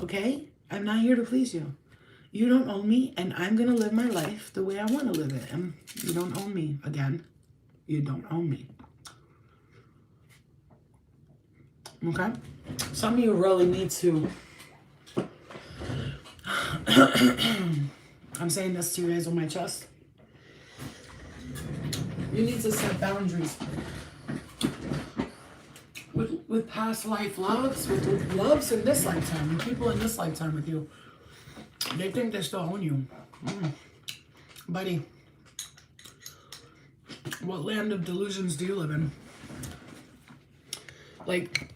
okay? I'm not here to please you. You don't own me, and I'm going to live my life the way I want to live it. And you don't own me. Again, you don't own me. Okay? Some of you really need to... I'm saying this to you guys on my chest. You need to set boundaries. With past life loves, with loves in this lifetime, and people in this lifetime with you. They think they still own you. Buddy, what land of delusions do you live in? Like,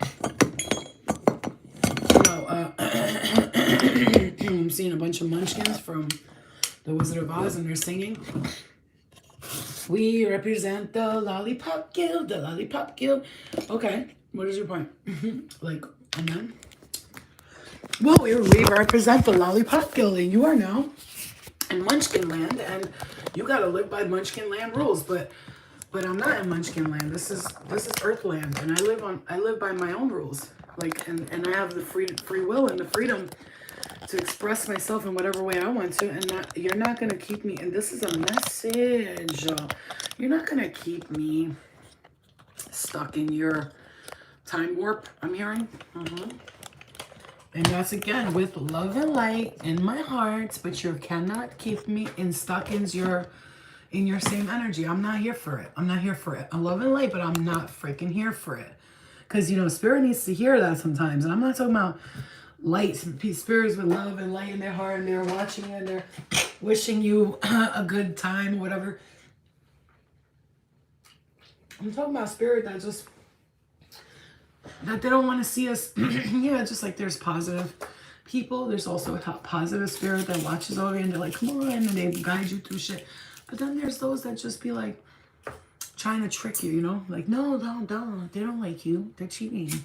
I'm seeing a bunch of munchkins from The Wizard of Oz, and they're singing. We represent the Lollipop Guild, the Lollipop Guild. Okay, what is your point? Like, and then? Well, we represent the Lollipop Guild, and you are now in Munchkin Land, and you gotta live by Munchkin Land rules. But I'm not in Munchkin Land. This is Earthland, and I live by my own rules. Like, and I have the free will and the freedom to express myself in whatever way I want to, and you're not gonna keep me. And this is a message. You're not gonna keep me stuck in your time warp. I'm hearing. And that's again with love and light in my heart, but you cannot keep me stuck in your same energy. I'm not here for it. I'm not here for it. I love and light, but I'm not freaking here for it. Because, spirit needs to hear that sometimes. And I'm not talking about light, spirits with love and light in their heart, and they're watching you and they're wishing you a good time or whatever. I'm talking about spirit that they don't want to see us. Yeah, just like there's positive people, there's also a positive spirit that watches over you and they're like, come on, and they guide you through shit. But then there's those that just be like trying to trick you, like, no, don't. They don't like you. They're cheating.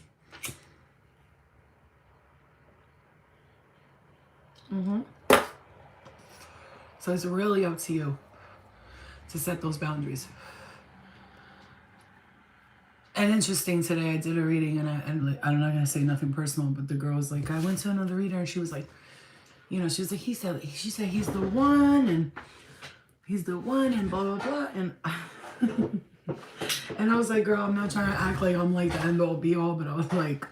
So it's really up to you to set those boundaries. And interesting, today I did a reading, and I'm not gonna say nothing personal, but the girl was like, I went to another reader, and she was like, she was like, she said he's the one, and blah blah blah, and and I was like, girl, I'm not trying to act like I'm like the end all be all, but I was like,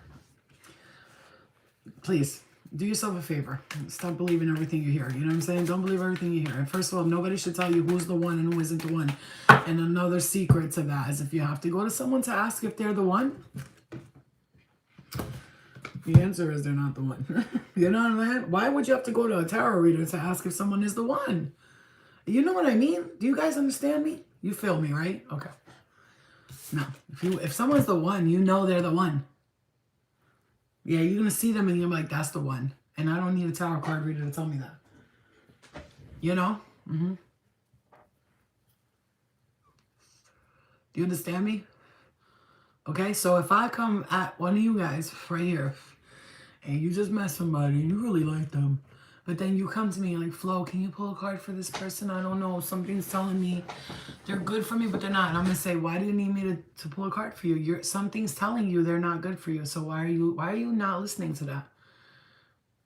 please do yourself a favor. Stop believing everything you hear. You know what I'm saying? Don't believe everything you hear. And first of all, nobody should tell you who's the one and who isn't the one. And another secret to that is if you have to go to someone to ask if they're the one, the answer is they're not the one. You know what I mean? Why would you have to go to a tarot reader to ask if someone is the one? You know what I mean? Do you guys understand me? You feel me, right? Okay. No. If someone's the one, they're the one. Yeah, you're going to see them and you're like, that's the one. And I don't need a tarot card reader to tell me that. Do you understand me? Okay, so if I come at one of you guys right here and you just met somebody and you really like them, but then you come to me like, Flo, can you pull a card for this person? I don't know. Something's telling me they're good for me, but they're not. And I'm going to say, why do you need me to pull a card for you? Something's telling you they're not good for you. So why are you not listening to that?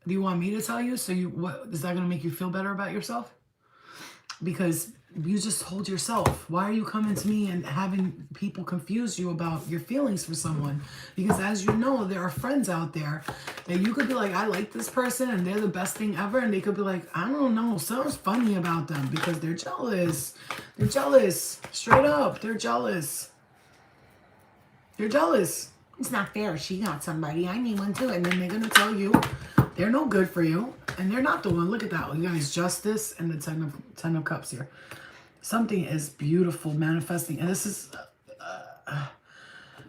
Do you want me to tell you? So what is that going to make you feel better about yourself? Because you just told yourself. Why are you coming to me and having people confuse you about your feelings for someone? Because as you know, there are friends out there that you could be like, I like this person and they're the best thing ever. And they could be like, I don't know, something's funny about them because they're jealous. They're jealous. Straight up, they're jealous. They're jealous. It's not fair. She got somebody. I need one too. And then they're going to tell you they're no good for you. And they're not the one. Look at that. You guys, Justice and the Ten of Cups here. Something is beautiful manifesting. And this is,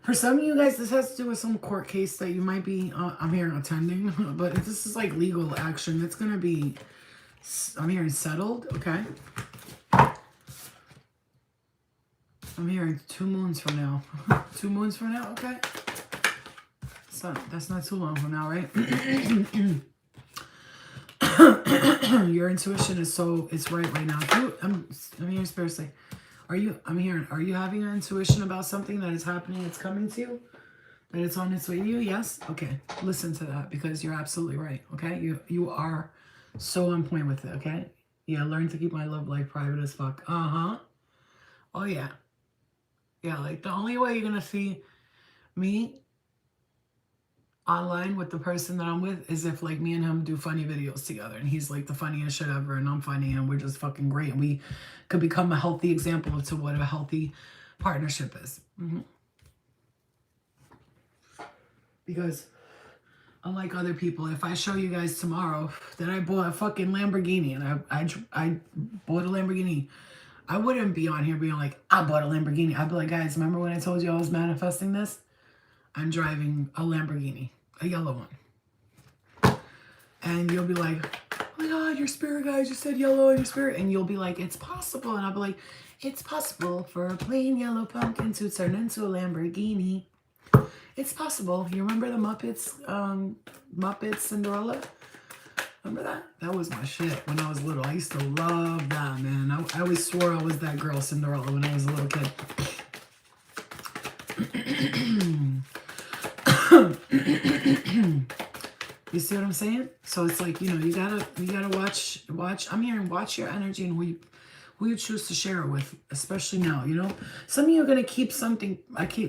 for some of you guys, this has to do with some court case that you might be, I'm hearing attending. But if this is like legal action, it's going to be, I'm hearing settled. Okay. I'm hearing 2 moons from now. 2 moons from now. Okay. So that's not too long from now, right? Your intuition is it's right now. I'm hearing spirit say, are you having an intuition about something that is happening, it's coming to you, that it's on its way to you? Yes? Okay. Listen to that because you're absolutely right. Okay? You are so on point with it. Okay? Yeah, learn to keep my love life private as fuck. Oh yeah. Yeah, like the only way you're gonna see me online with the person that I'm with is if like me and him do funny videos together and he's like the funniest shit ever and I'm funny and we're just fucking great and we could become a healthy example to what a healthy partnership is. Because unlike other people, if I show you guys tomorrow that I bought a fucking Lamborghini and I bought a Lamborghini, I wouldn't be on here being like, I bought a Lamborghini. I'd be like, guys, remember when I told you I was manifesting this? I'm driving a Lamborghini, a yellow one. And you'll be like, oh my God, your spirit guide just said yellow in your spirit. And you'll be like, it's possible. And I'll be like, it's possible for a plain yellow pumpkin to turn into a Lamborghini. It's possible. You remember the Muppets, Muppets Cinderella? Remember that? That was my shit when I was little. I used to love that, man. I always swore I was that girl Cinderella when I was a little kid. You see what I'm saying? So it's like, you know, you gotta watch. I'm hearing watch your energy and who you choose to share it with, especially now. You know, some of you are gonna keep something.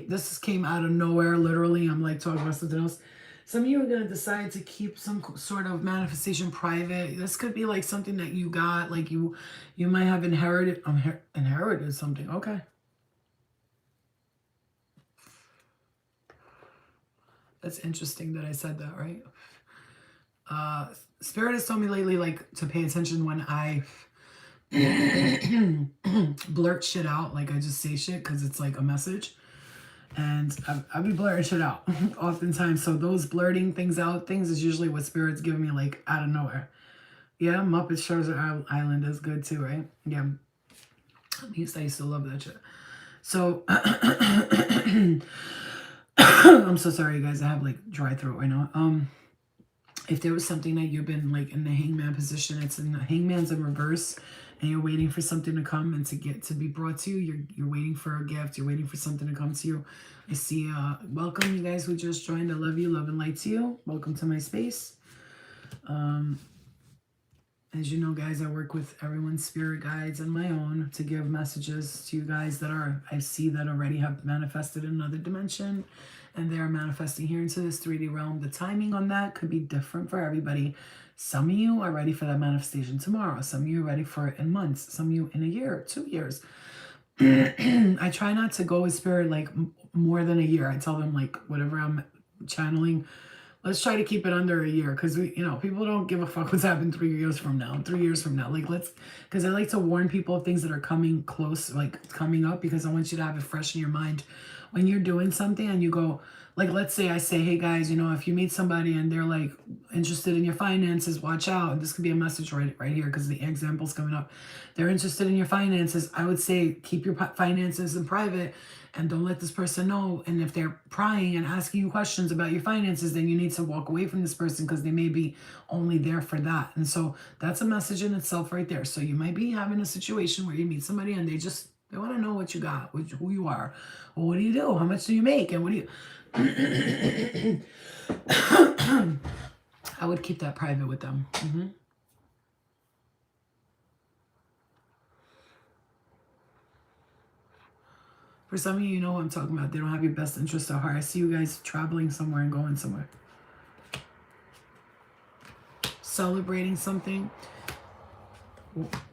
This came out of nowhere, literally. I'm like talking about something else. Some of you are gonna decide to keep some sort of manifestation private. This could be like something that you got, like you might have inherited something. Okay. That's interesting that I said that, right? Spirit has told me lately, like, to pay attention when I blurt shit out, like I just say shit because it's like a message. And I'll be blurting shit out oftentimes. So those blurting things out things is usually what Spirit's giving me, like, out of nowhere. Yeah, Muppet Treasure Island is good too, right? Yeah. I used to love that shit. So I'm so sorry, you guys. I have like dry throat right now. If there was something that you've been like in the hangman position, it's in the hangman's in reverse, and you're waiting for something to come and to be brought to you. You're waiting for a gift. You're waiting for something to come to you. I see. Welcome, you guys who just joined. I love you. Love and light to you. Welcome to my space. As you know, guys, I work with everyone's spirit guides and my own to give messages to you guys that I see that already have manifested in another dimension, and they're manifesting here into this 3D realm. The timing on that could be different for everybody. Some of you are ready for that manifestation tomorrow. Some of you are ready for it in months. Some of you in a year, 2 years. I try not to go with spirit like more than a year. I tell them like whatever I'm channeling, let's try to keep it under a year, because people don't give a fuck what's happened 3 years from now. 3 years from now, like because I like to warn people of things that are coming close, like coming up, because I want you to have it fresh in your mind when you're doing something and you go, like, let's say I say, hey guys, if you meet somebody and they're like interested in your finances, watch out. And this could be a message right here, because the example's coming up. They're interested in your finances. I would say keep your finances in private and don't let this person know. And if they're prying and asking you questions about your finances, then you need to walk away from this person, because they may be only there for that. And so that's a message in itself right there. So you might be having a situation where you meet somebody and they want to know what you got, who you are. Well, what do you do? How much do you make? And what do you... I would keep that private with them. For some of you, you know what I'm talking about. They don't have your best interest at heart. I see you guys traveling somewhere and going somewhere. Celebrating something.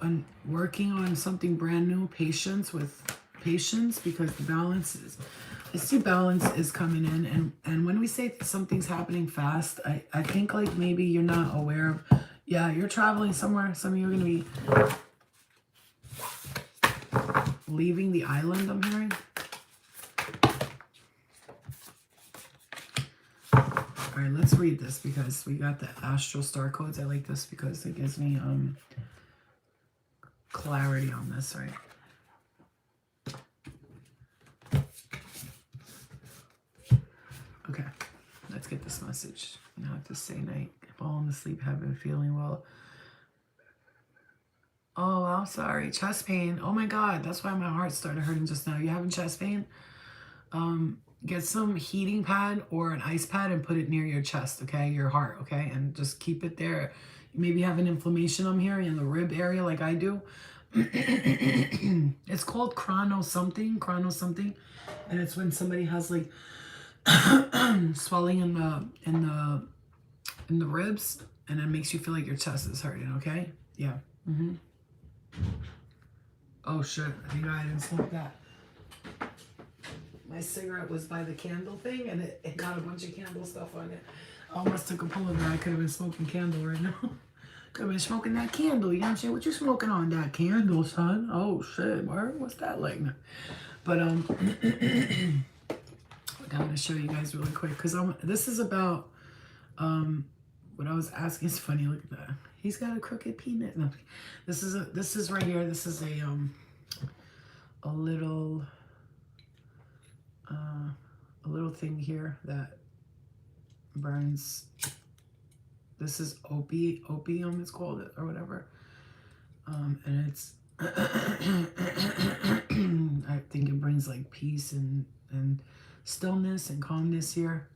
And working on something brand new. Patience, because the balance is... I see balance is coming in, and when we say something's happening fast, I think like maybe you're not aware of, yeah, you're traveling somewhere. Some of you are going to be leaving the island, I'm hearing. All right, let's read this, because we got the astral star codes. I like this because it gives me clarity on this, right? Okay, let's get this message. You don't have to say night. Falling asleep, have been feeling well. Oh, I'm sorry. Chest pain. Oh my God, that's why my heart started hurting just now. You having chest pain? Get some heating pad or an ice pad and put it near your chest, okay? Your heart, okay? And just keep it there. You maybe have an inflammation, I'm hearing, in the rib area like I do. It's called chrono something. And it's when somebody has like swelling in the ribs, and it makes you feel like your chest is hurting, okay? Yeah. Oh shit, I think I didn't smoke that. My cigarette was by the candle thing, and it got a bunch of candle stuff on it. I almost took a pull of that. I could have been smoking candle right now. Could have been smoking that candle, you know what I'm saying? What you smoking on? That candle, son? Oh shit, what's that like? But I'm going to show you guys really quick, because this is about what I was asking, it's funny, look at that. He's got a crooked penis. No, this is right here. This is a little thing here that burns. This is opium it's called, or whatever. And it's I think it brings like peace and stillness and calmness here.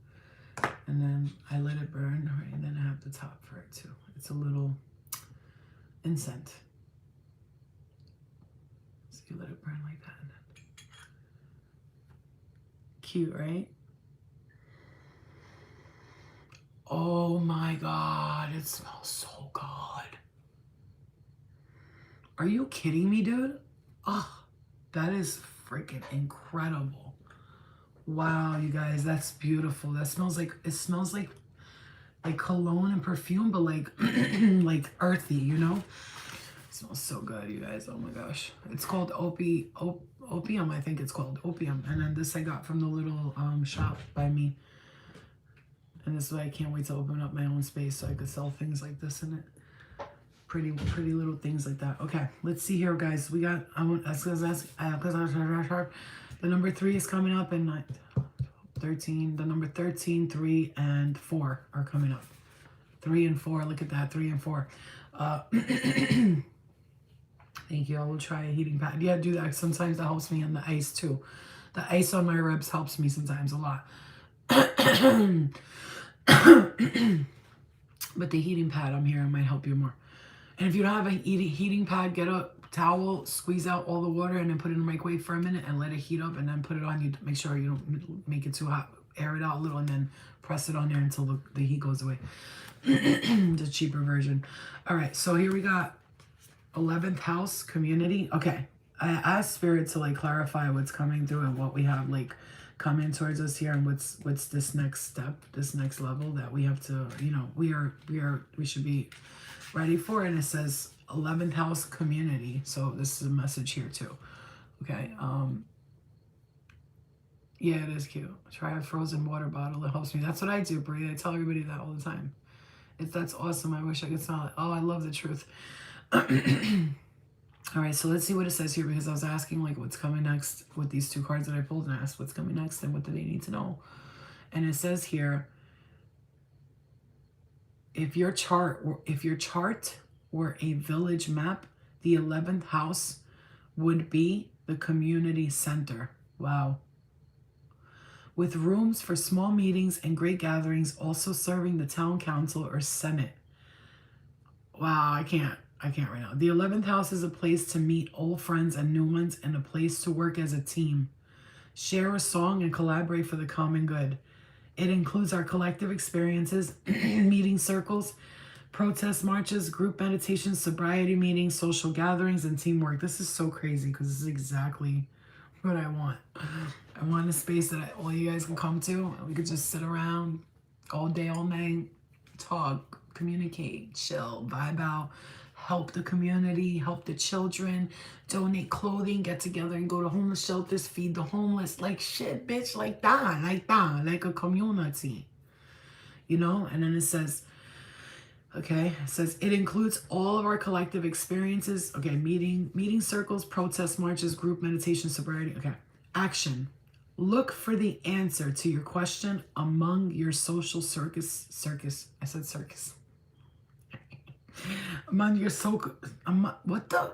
And then I let it burn, right? And then I have the top for it too. It's a little incense. So you let it burn like that. Cute, right? Oh my God, it smells so good. Are you kidding me, dude? Oh, that is freaking incredible. Wow, you guys, that's beautiful. That smells like, it smells like cologne and perfume, but like like earthy, you know? It smells so good, you guys. Oh my gosh. It's called opium, I think it's called opium. And then this I got from the little shop by me. And this way I can't wait to open up my own space so I could sell things like this in it. Pretty little things like that. Okay, let's see here, guys. We got, the number 3 is coming up, and 13. The number 13, 3, and 4 are coming up. 3 and 4. Look at that. 3 and 4. Thank you. I will try a heating pad. Yeah, do that. Sometimes that helps me on the ice too. The ice on my ribs helps me sometimes a lot. But the heating pad, I'm here, it might help you more. And if you don't have a heating pad, get a towel, squeeze out all the water, and then put it in the microwave for a minute and let it heat up, and then put it on. You make sure you don't make it too hot. Air it out a little, and then press it on there until the heat goes away. The cheaper version. All right, so here we got 11th house, community. Okay, I asked Spirit to like clarify what's coming through and what we have like coming towards us here, and what's this next step, this next level that we have to, you know, we should be ready for. And it says 11th house, community. So this is a message here too. Okay. Yeah, it is cute. Try a frozen water bottle. It helps me. That's what I do, Brie. I tell everybody that all the time. That's awesome. I wish I could smell it. Oh, I love the truth. All right, so let's see what it says here, because I was asking like what's coming next with these 2 cards that I pulled, and I asked what's coming next and what do they need to know. And it says here, if your chart were a village map, the 11th house would be the community center. Wow. With rooms for small meetings and great gatherings, also serving the town council or senate. Wow, I can't right now. The 11th house is a place to meet old friends and new ones, and a place to work as a team. Share a song and collaborate for the common good. It includes our collective experiences, meeting circles, protest marches, group meditations, sobriety meetings, social gatherings, and teamwork. This is so crazy because this is exactly what I want. I want a space that all you guys can come to, and we could just sit around all day, all night, talk, communicate, chill, vibe out, help the community, help the children, donate clothing, get together and go to homeless shelters, feed the homeless, like shit, bitch, like a community, you know? And then it says, okay, it says it includes all of our collective experiences. Okay, meeting circles, protest marches, group meditation, sobriety. Okay, action. Look for the answer to your question among your social circus. I said circus. Among your what the?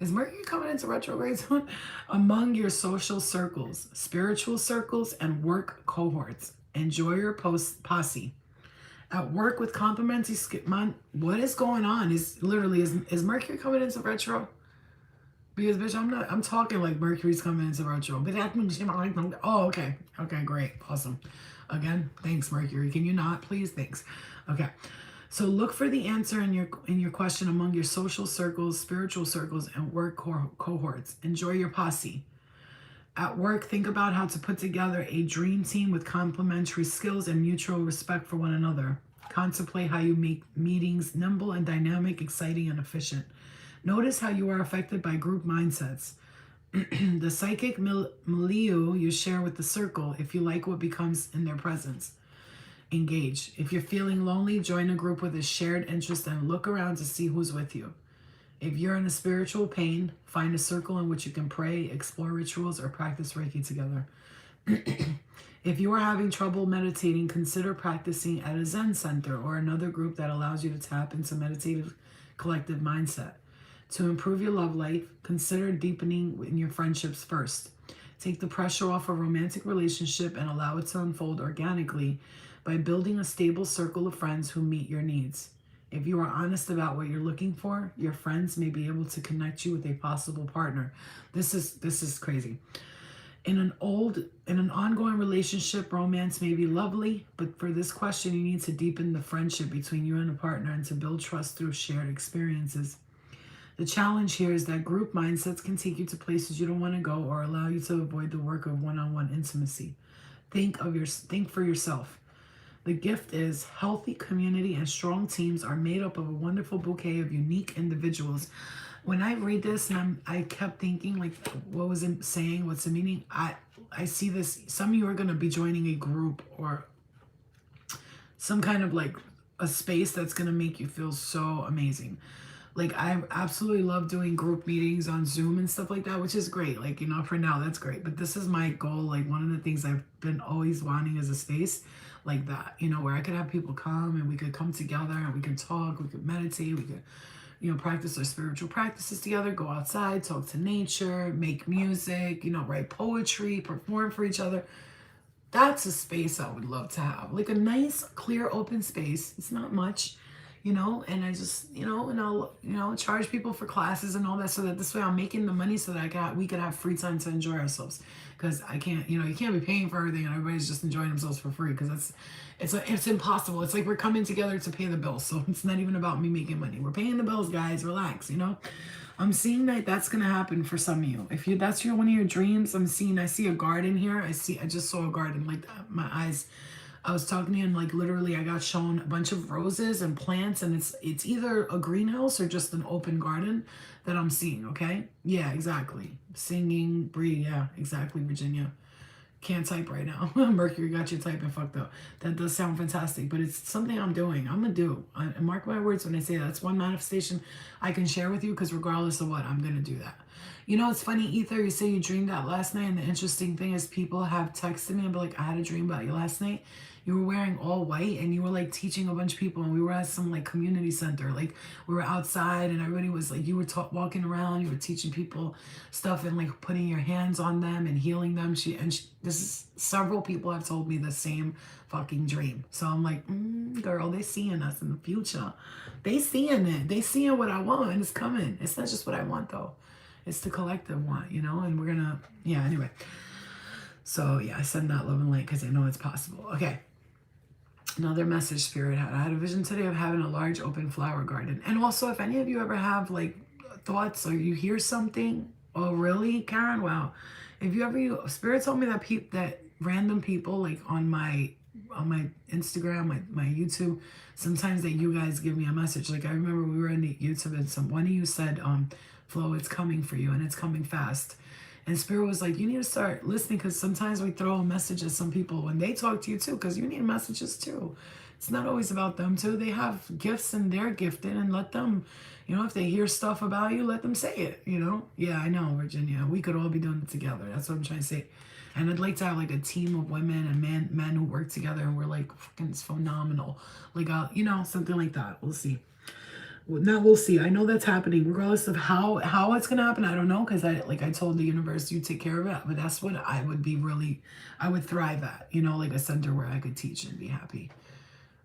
Is Mercury coming into retrograde soon? Among your social circles, spiritual circles, and work cohorts. Enjoy your posse. At work with complimentary what is going on? Is Mercury coming into retro? Because bitch, I'm talking like Mercury's coming into retro. But that means oh, okay. Okay, great. Awesome. Again, thanks, Mercury. Can you not, please? Thanks. Okay. So look for the answer in your question among your social circles, spiritual circles, and work cohorts. Enjoy your posse. At work, think about how to put together a dream team with complementary skills and mutual respect for one another. Contemplate how you make meetings nimble and dynamic, exciting, and efficient. Notice how you are affected by group mindsets. The psychic milieu you share with the circle if you like what becomes in their presence. Engage. If you're feeling lonely, join a group with a shared interest and look around to see who's with you. If you're in a spiritual pain, find a circle in which you can pray, explore rituals, or practice Reiki together. If you are having trouble meditating, consider practicing at a Zen center or another group that allows you to tap into meditative collective mindset. To improve your love life, consider deepening in your friendships first. Take the pressure off a romantic relationship and allow it to unfold organically by building a stable circle of friends who meet your needs. If you are honest about what you're looking for, your friends may be able to connect you with a possible partner. This is crazy. In an ongoing relationship, romance may be lovely, but for this question, you need to deepen the friendship between you and a partner and to build trust through shared experiences. The challenge here is that group mindsets can take you to places you don't want to go or allow you to avoid the work of one-on-one intimacy. Think for yourself. The gift is healthy community and strong teams are made up of a wonderful bouquet of unique individuals. When I read this and I kept thinking, like, what was it saying? What's the meaning? I see this. Some of you are going to be joining a group or some kind of like a space that's going to make you feel so amazing. Like, I absolutely love doing group meetings on Zoom and stuff like that, which is great. Like, for now, that's great. But this is my goal. Like, one of the things I've been always wanting is a space like that, where I could have people come and we could come together and we could talk, we could meditate, we could, practice our spiritual practices together, go outside, talk to nature, make music, write poetry, perform for each other. That's a space I would love to have. Like a nice, clear, open space. It's not much. And I just, and I'll, charge people for classes and all that so that this way I'm making the money so that we could have free time to enjoy ourselves. Because I can't, you can't be paying for everything and everybody's just enjoying themselves for free because it's impossible. It's like we're coming together to pay the bills. So it's not even about me making money. We're paying the bills, guys. Relax, I'm seeing that that's going to happen for some of you. If that's one of your dreams, I see a garden here. I just saw a garden like that. My eyes, I was talking to you and like literally I got shown a bunch of roses and plants and it's either a greenhouse or just an open garden that I'm seeing, okay? Yeah, exactly. Singing, breathe, yeah, exactly, Virginia. Can't type right now. Mercury got you typing fucked up. That does sound fantastic, but it's something I'm doing. I'm gonna do. And mark my words when I say that's one manifestation I can share with you because regardless of what, I'm gonna do that. It's funny, Ether, you say you dreamed that last night, and the interesting thing is people have texted me and be like, I had a dream about you last night. You were wearing all white and you were like teaching a bunch of people and we were at some like community center. Like we were outside and everybody was like, you were walking around, you were teaching people stuff and like putting your hands on them and healing them. Several people have told me the same fucking dream. So I'm like, girl, they seeing us in the future. They seeing it. They seeing what I want and it's coming. It's not just what I want though. It's the collective want, and we're gonna, anyway. So yeah, I send that love and light because I know it's possible. Okay. Another message Spirit had. I had a vision today of having a large open flower garden. And also, if any of you ever have like thoughts or you hear something, oh really, Karen? Wow. If you ever, Spirit told me that random people like on my Instagram, my YouTube, sometimes that you guys give me a message. Like I remember we were in YouTube and one of you said, Flo, it's coming for you and it's coming fast. And Spirit was like, you need to start listening because sometimes we throw a message at some people when they talk to you too, because you need messages too. It's not always about them too. They have gifts and they're gifted and let them, if they hear stuff about you, let them say it, Yeah, I know, Virginia. We could all be doing it together. That's what I'm trying to say. And I'd like to have like a team of women and men who work together and we're like fucking phenomenal. Like, something like that. We'll see. Now we'll see. I know that's happening regardless of how it's going to happen. I don't know because I told the universe, you take care of it. But that's what I would thrive at, like a center where I could teach and be happy.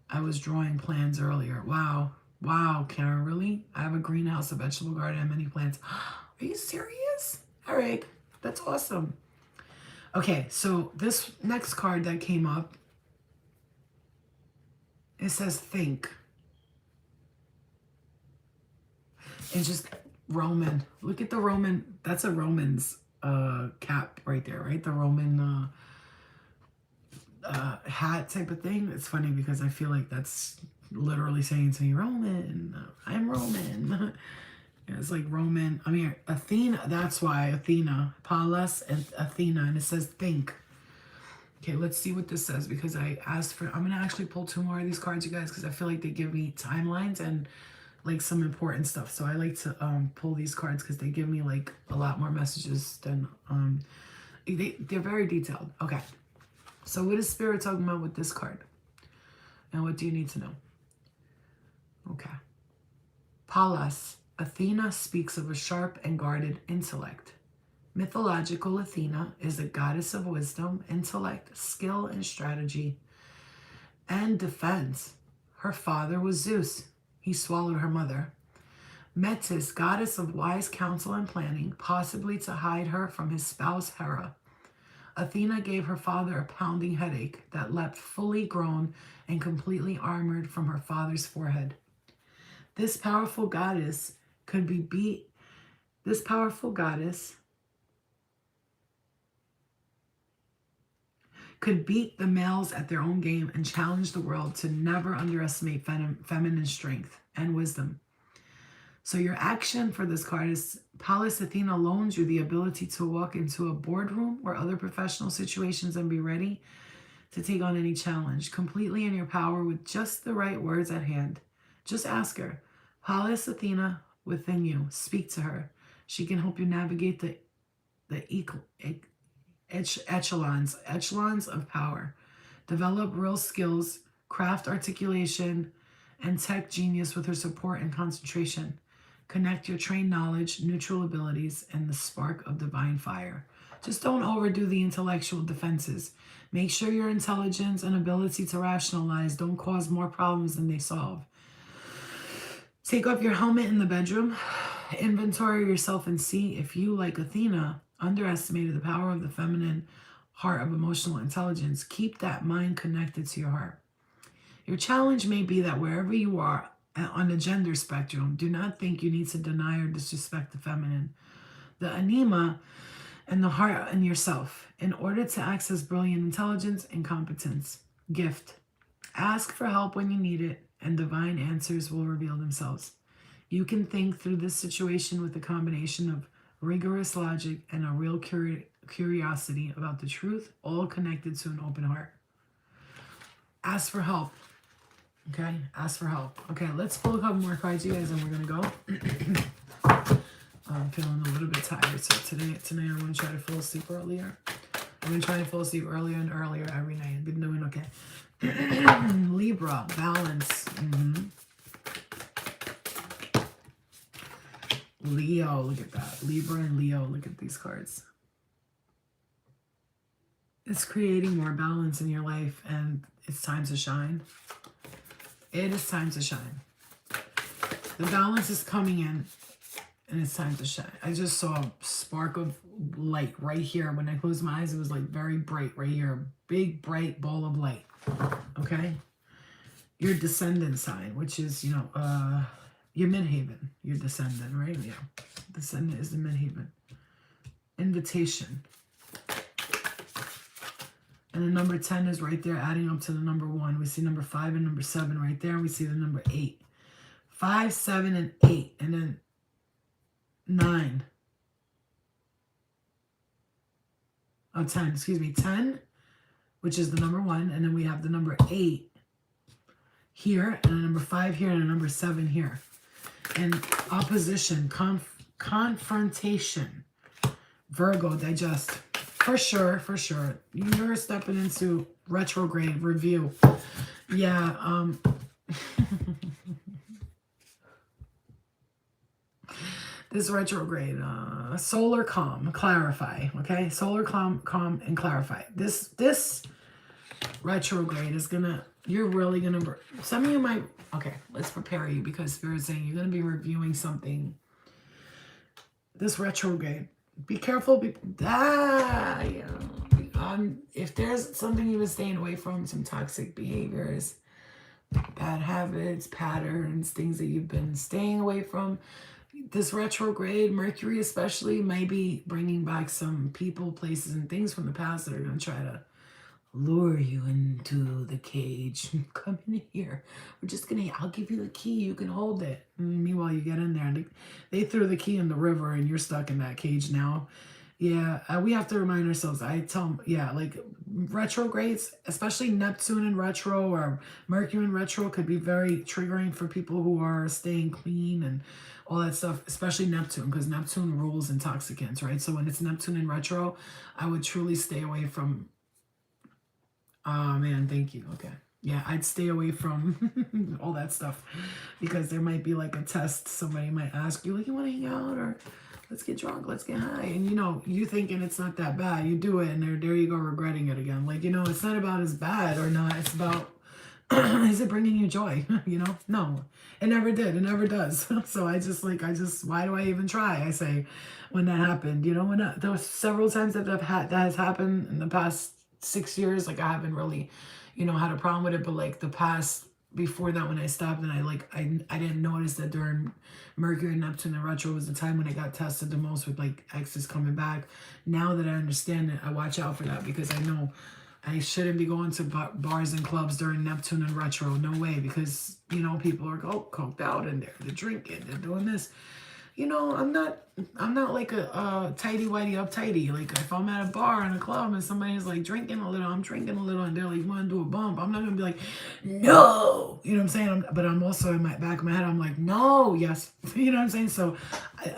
I was drawing plans earlier. Wow, Karen, really? I have a greenhouse, a vegetable garden, and many plants. Are you serious? All right, that's awesome. Okay, so this next card that came up, it says think. It's just Roman. Look at the Roman. That's a Roman's cap right there, right? The Roman hat type of thing. It's funny because I feel like that's literally saying to me, Roman, I'm Roman. It's like Roman. I mean, Athena. That's why Athena, Pallas and Athena, and it says think. Okay, let's see what this says, because I asked for, I'm going to actually pull 2 more of these cards, you guys, because I feel like they give me timelines and like some important stuff. So I like to pull these cards because they give me like a lot more messages than, they're very detailed. Okay, so what is Spirit talking about with this card? And what do you need to know? Okay. Pallas. Athena speaks of a sharp and guarded intellect. Mythological Athena is a goddess of wisdom, intellect, skill, and strategy, and defense. Her father was Zeus. He swallowed her mother. Metis, goddess of wise counsel and planning, possibly to hide her from his spouse Hera. Athena gave her father a pounding headache that leapt fully grown and completely armored from her father's forehead. This powerful goddess could beat the males at their own game and challenge the world to never underestimate feminine strength and wisdom. So your action for this card is Pallas Athena loans you the ability to walk into a boardroom or other professional situations and be ready to take on any challenge, completely in your power with just the right words at hand. Just ask her, Pallas Athena within you, speak to her. She can help you navigate the echelons of power. Develop real skills, craft articulation, and tech genius with her support and concentration. Connect your trained knowledge, neutral abilities, and the spark of divine fire. Just don't overdo the intellectual defenses. Make sure your intelligence and ability to rationalize don't cause more problems than they solve. Take off your helmet in the bedroom. Inventory yourself and see if you, like Athena, underestimated the power of the feminine heart of emotional intelligence. Keep that mind connected to your heart. Your challenge may be that wherever you are on the gender spectrum, do not think you need to deny or disrespect the feminine, the anima, and the heart in yourself in order to access brilliant intelligence and competence. Gift. Ask for help when you need it, and divine answers will reveal themselves. You can think through this situation with a combination of rigorous logic and a real curiosity about the truth, all connected to an open heart. Ask for help. Okay, ask for help. Okay, let's pull a couple more cards, you guys, and we're gonna go. I'm feeling a little bit tired, so tonight I'm gonna try to fall asleep earlier. I've been trying to fall asleep earlier and earlier every night. I've been doing okay. Libra, balance. Leo, look at that. Libra and Leo, look at these cards. It's creating more balance in your life, and it's time to shine. It is time to shine. The balance is coming in, and it's time to shine. I just saw a spark of light right here. When I closed my eyes, it was like very bright right here. A big, bright ball of light. Okay? Your descendant sign, which is, your midhaven. Your descendant, right? Yeah. Descendant is the midhaven. Invitation. And the number 10 is right there, adding up to the number 1. We see number 5 and number 7 right there. And we see the number 8. 5, 7, and 8. And then 9. Oh, 10. Excuse me. 10, which is the number 1. And then we have the number 8 here. And a number 5 here. And a number 7 here. And opposition. Confrontation. Virgo, digest. For sure. You're stepping into retrograde review. Yeah, this retrograde, solar calm, clarify, okay? Solar calm, and clarify. This retrograde is you're really gonna, some of you might, okay, let's prepare you, because Spirit's saying you're gonna be reviewing something. This retrograde. Be careful. If there's something you've been staying away from, some toxic behaviors, bad habits, patterns, things that you've been staying away from, this retrograde, Mercury especially, may be bringing back some people, places, and things from the past that are going to try to lure you into the cage. Come in here. I'll give you the key. You can hold it. And meanwhile, you get in there and they threw the key in the river and you're stuck in that cage now. Yeah, we have to remind ourselves. I tell them, yeah, like retrogrades, especially Neptune in retro or Mercury in retro, could be very triggering for people who are staying clean and all that stuff, especially Neptune, because Neptune rules intoxicants, right? So when it's Neptune in retro, I would truly stay away from. Oh man, thank you. Okay. Yeah, I'd stay away from all that stuff because there might be like a test. Somebody might ask you, like, you want to hang out or let's get drunk, let's get high. And you thinking it's not that bad. You do it and there you go regretting it again. Like, it's not about as bad or not. It's about is it bringing you joy? No, it never did. It never does. So I just, why do I even try? I say, when that happened, there was several times that that has happened in the past 6 years. Like I haven't really, had a problem with it, but like the past before that when I stopped and I didn't notice that during Mercury and Neptune and retro was the time when I got tested the most with like exes coming back. Now that I understand it, I watch out for that because I know I shouldn't be going to bars and clubs during Neptune and retro. No way, because people are coked out and they're drinking, they're doing this. I'm not like a tighty whitey uptighty. Like if I'm at a bar in a club and somebody's like drinking a little, I'm drinking a little, and they're like, "You want to do a bump?" I'm not gonna be like, "No," you know what I'm saying? But I'm also in my back of my head, I'm like, "No, yes," you know what I'm saying? So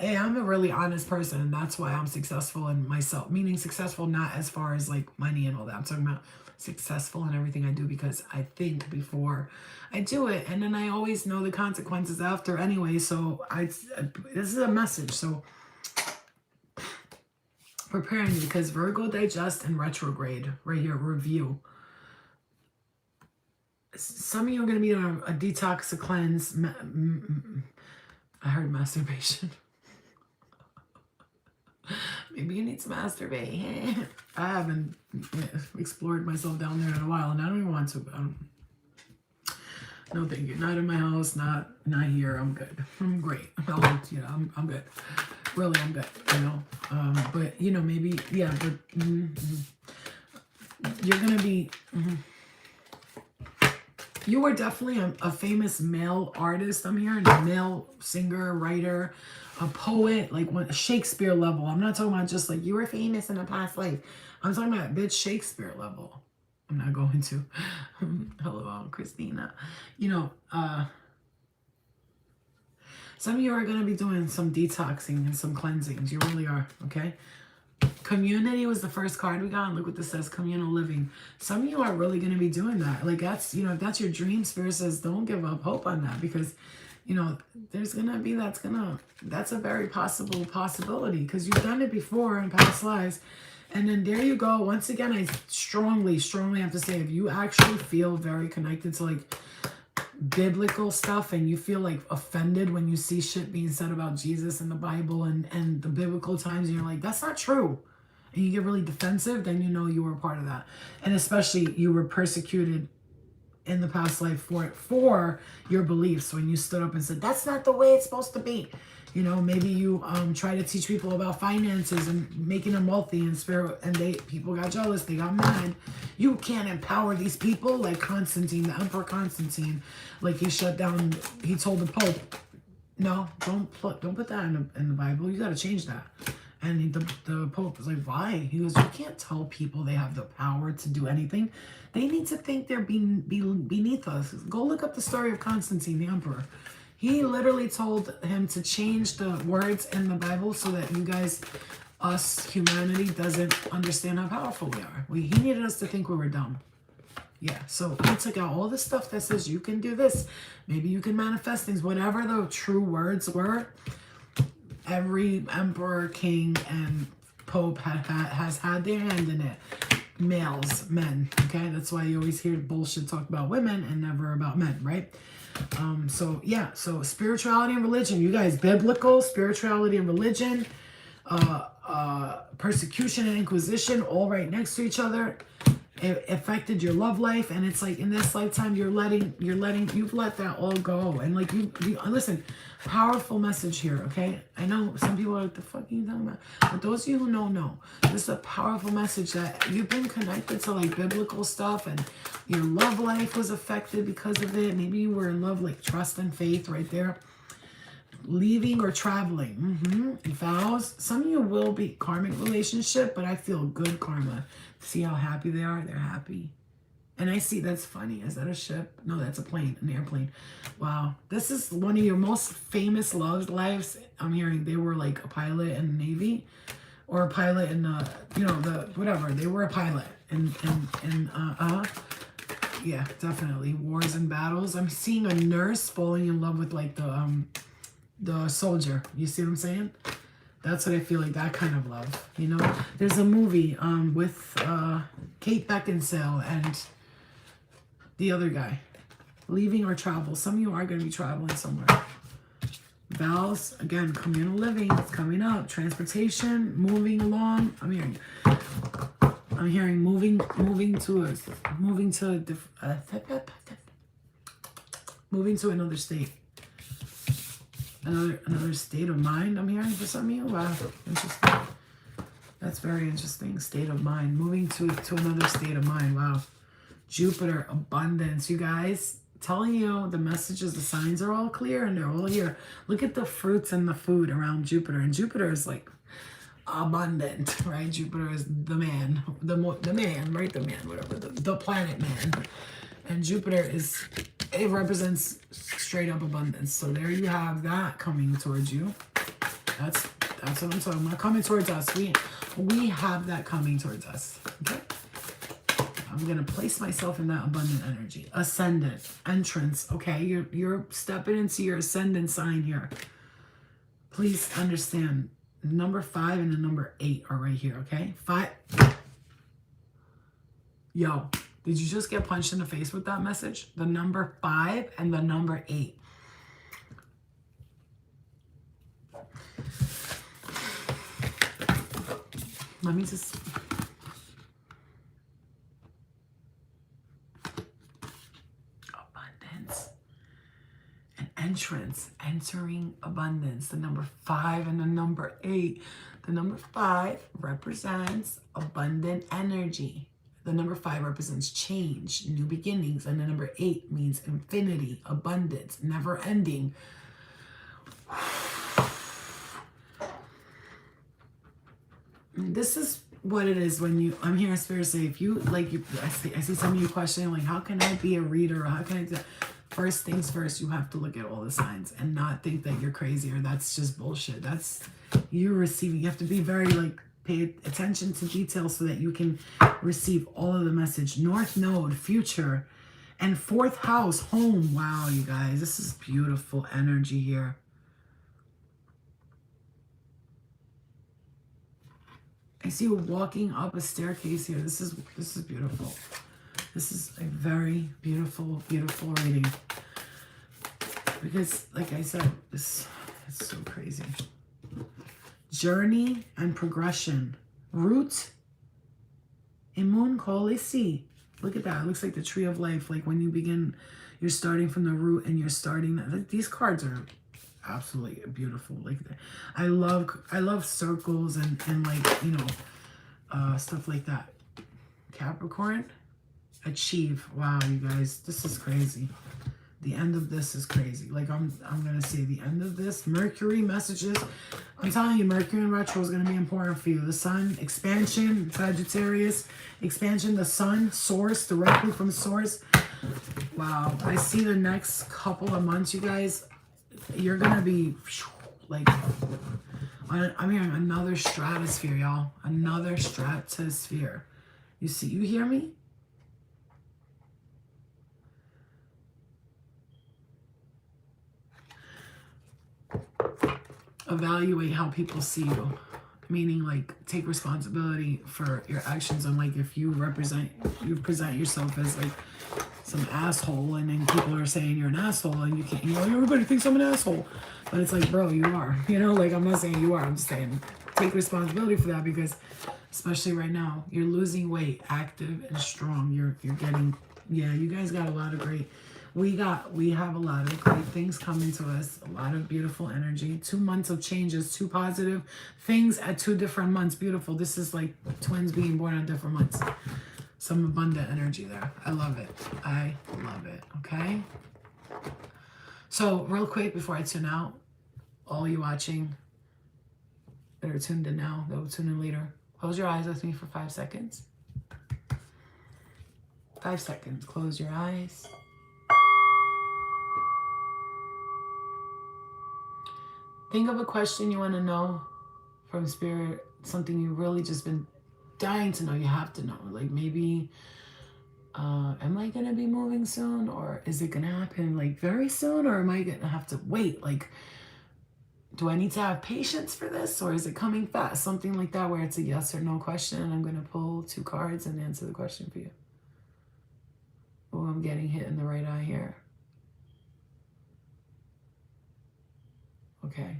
I'm a really honest person, and that's why I'm successful in myself. Meaning successful not as far as like money and all that. I'm talking about successful in everything I do because I think before I do it, and then I always know the consequences after anyway. So this is a message. So preparing you because Virgo digest and retrograde right here review. Some of you are going to be on a detox, a cleanse. I heard masturbation. Maybe you need to masturbate. I haven't explored myself down there in a while, and I don't even want to. No, thank you. Not in my house. Not here. I'm good. I'm great. I'm good. Really, I'm good. But maybe yeah. But you're gonna be. You are definitely a famous male artist. I'm hearing a male singer, writer, a poet, like Shakespeare level. I'm not talking about just like you were famous in a past life. I'm talking about bitch Shakespeare level. I'm not going to. Hello, Christina. Some of you are going to be doing some detoxing and some cleansings. You really are, okay? Community was the first card we got. And look what this says, communal living. Some of you are really going to be doing that. Like that's, if that's your dream, Spirit says, don't give up hope on that because, there's going to be, that's a very possibility because you've done it before in past lives. And then there you go. Once again, I strongly have to say, if you actually feel very connected to like biblical stuff and you feel like offended when you see shit being said about Jesus and the Bible and the biblical times, and you're like, that's not true. And you get really defensive, then you were a part of that. And especially you were persecuted in the past life for your beliefs when you stood up and said, that's not the way it's supposed to be. Maybe you try to teach people about finances and making them wealthy and spirit, and people got jealous, they got mad. You can't empower these people like Constantine, the Emperor Constantine, like he told the Pope, no, don't put that in the Bible. You got to change that. And the Pope was like, why? He goes, you can't tell people they have the power to do anything. They need to think they're beneath us. Go look up the story of Constantine, the Emperor. He literally told him to change the words in the Bible so that you guys, humanity, doesn't understand how powerful we are. He needed us to think we were dumb. Yeah, so he took out all the stuff that says you can do this. Maybe you can manifest things. Whatever the true words were, every emperor, king, and pope has had their hand in it. Males, men, okay? That's why you always hear bullshit talk about women and never about men, right? So spirituality and religion, you guys, biblical spirituality and religion, persecution and inquisition, all right next to each other. It affected your love life, and it's like in this lifetime you've let that all go. And like you listen, powerful message here, okay? I know some people are like, the fuck are you talking about? But those of you who know, this is a powerful message that you've been connected to like biblical stuff, and your love life was affected because of it. Maybe you were in love, like trust and faith right there. Leaving or traveling. Vows. Some of you will be karmic relationship, but I feel good karma. See how happy they are? They're happy. And I see, that's funny. Is that a ship? No, that's a plane, an airplane. Wow. This is one of your most famous love lives. I'm hearing they were like a pilot in the Navy or a pilot in whatever. They were a pilot. Yeah, definitely. Wars and battles. I'm seeing a nurse falling in love with like the soldier. You see what I'm saying? That's what I feel like, that kind of love. You know, there's a movie with Kate Beckinsale and the other guy. Leaving or travel. Some of you are going to be traveling somewhere. Vows, again, communal living. It's coming up. Transportation, moving along. I'm hearing moving to another state. Another state of mind, I'm hearing for some of you. Wow, interesting. That's very interesting. State of mind. Moving to another state of mind. Wow. Jupiter, abundance. You guys, telling you the messages, the signs are all clear and they're all here. Look at the fruits and the food around Jupiter. And Jupiter is like abundant, right? Jupiter is the man, the man, right? The man, whatever, the planet man. And Jupiter it represents straight up abundance. So there you have that coming towards you. That's what I'm talking about. Coming towards us. We have that coming towards us. Okay. I'm gonna place myself in that abundant energy. Ascendant, entrance. Okay, you're stepping into your ascendant sign here. Please understand. Number 5 and the number 8 are right here, okay? 5. Yo, did you just get punched in the face with that message? The number 5 and the number 8. Let me just... Abundance. An entrance. Entering abundance. The number 5 and the number 8. The number 5 represents abundant energy. The number 5 represents change, new beginnings. And the number 8 means infinity, abundance, never ending. This is what it is when you, I'm hearing Spirit say, if you, like, I see some of you questioning, like, how can I be a reader? Or how can I do? First things first, you have to look at all the signs and not think that you're crazy or that's just bullshit. That's, you're receiving. You have to be very, like, pay attention to details so that you can receive all of the message. North Node, future, and 4th house, home. Wow, you guys, this is beautiful energy here. I see you walking up a staircase here. This is beautiful. This is a very beautiful, beautiful reading. Because, like I said, it's so crazy. Journey and progression. Root. Imun kolesi. Look at that. It looks like the tree of life. Like when you begin, you're starting from the root and you're starting. These cards are absolutely beautiful. Like I love circles and like, you know, stuff like that. Capricorn. Achieve. Wow, you guys, this is crazy. The end of this is crazy. Like I'm gonna say the end of this. Mercury messages. I'm telling you, Mercury in retro is gonna be important for you. The sun, expansion, Sagittarius, expansion, the sun, source, directly from source. Wow. I see the next couple of months, you guys, you're gonna be like, I'm hearing another stratosphere, y'all. Another stratosphere. You see, you hear me? Evaluate how people see you, meaning like take responsibility for your actions. And like if you present yourself as like some asshole, and then people are saying you're an asshole, and you can't, you know, everybody thinks I'm an asshole, but it's like, bro, you are, you know, like I'm not saying you are, I'm just saying take responsibility for that, because especially right now you're losing weight, active and strong. You're getting, yeah, you guys got a lot of great. We have a lot of great things coming to us, a lot of beautiful energy, 2 months of changes, 2 positive things at 2 different months. Beautiful. This is like twins being born on different months. Some abundant energy there. I love it. I love it. Okay. So real quick before I tune out, all you watching that are tuned in now, that will tune in later, close your eyes with me for 5 seconds. 5 seconds. Close your eyes. Think of a question you want to know from Spirit, something you really just been dying to know. You have to know. Like maybe, am I going to be moving soon? Or is it going to happen like very soon? Or am I going to have to wait? Like, do I need to have patience for this? Or is it coming fast? Something like that where it's a yes or no question. And I'm going to pull 2 cards and answer the question for you. Oh, I'm getting hit in the right eye here. Okay.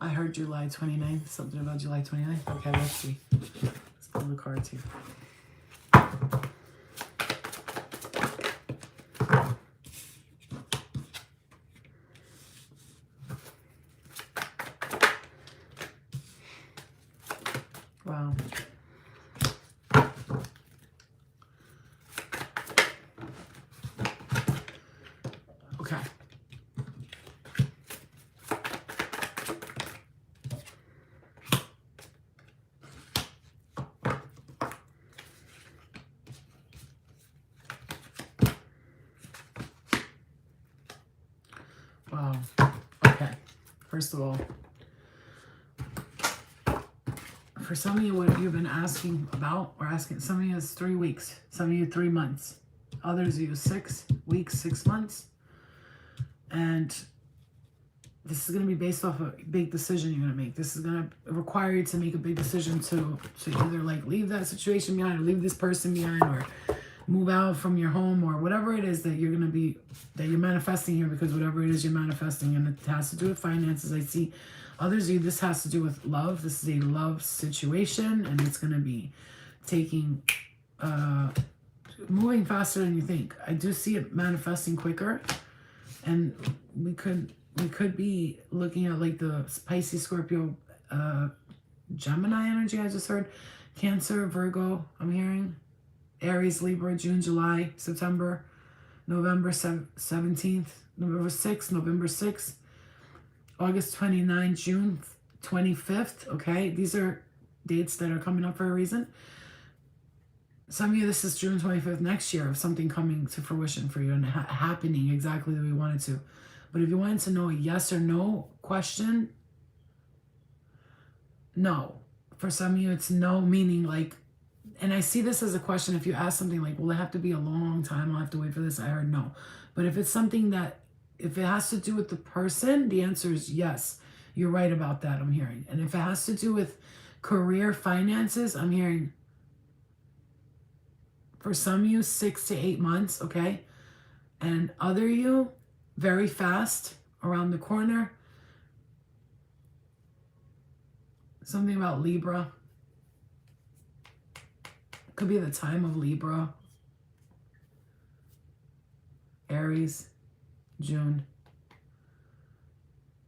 I heard July 29th, something about July 29th. Okay, let's see. Let's pull the cards here. Wow. Okay. Wow. Okay. First of all, for some of you, what you've been asking about, or asking, some of you is 3 weeks, some of you 3 months, others of you 6 weeks, 6 months. And this is going to be based off a big decision you're going to make. This is going to require you to make a big decision to either like leave that situation behind, or leave this person behind, or move out from your home, or whatever it is that you're going to be, that you're manifesting here, because whatever it is you're manifesting, and it has to do with finances. I see others of you, this has to do with love. This is a love situation, and it's going to be taking, moving faster than you think. I do see it manifesting quicker, and we could be looking at like the Pisces, Scorpio, Gemini energy. I just heard Cancer, Virgo, I'm hearing Aries, Libra, June, July, September, November 17th, November 6th, November 6th, August 29th, June 25th. Okay, these are dates that are coming up for a reason. Some of you, this is June 25th next year, of something coming to fruition for you and happening exactly the way you want it to. But if you wanted to know a yes or no question, no. For some of you, it's no, meaning like, and I see this as a question. If you ask something like, will it have to be a long time? I'll have to wait for this. I heard no. But if it's something that, if it has to do with the person, the answer is yes. You're right about that, I'm hearing. And if it has to do with career, finances, I'm hearing, for some of you, 6 to 8 months, okay? And other you, very fast, around the corner. Something about Libra. Could be the time of Libra. Aries, June.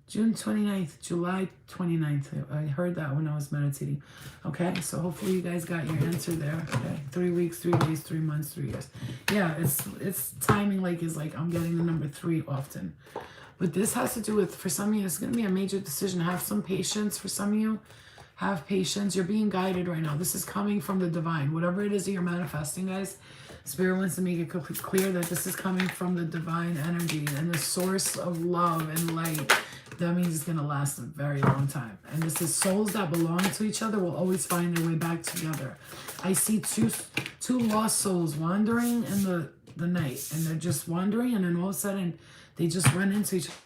June 29th, July 29th. I heard that when I was meditating. Okay, so hopefully you guys got your answer there. Okay, 3 weeks, 3 days, 3 months, 3 years. Yeah, it's timing like is like I'm getting the number 3 often. But this has to do with, for some of you, it's going to be a major decision. Have some patience. For some of you, have patience. You're being guided right now. This is coming from the divine. Whatever it is that you're manifesting, guys, Spirit wants to make it clear that this is coming from the divine energy and the source of love and light. That means it's going to last a very long time. And this is souls that belong to each other will always find their way back together. I see two lost souls wandering in the the night, and they're just wandering, and then all of a sudden they just run into each other.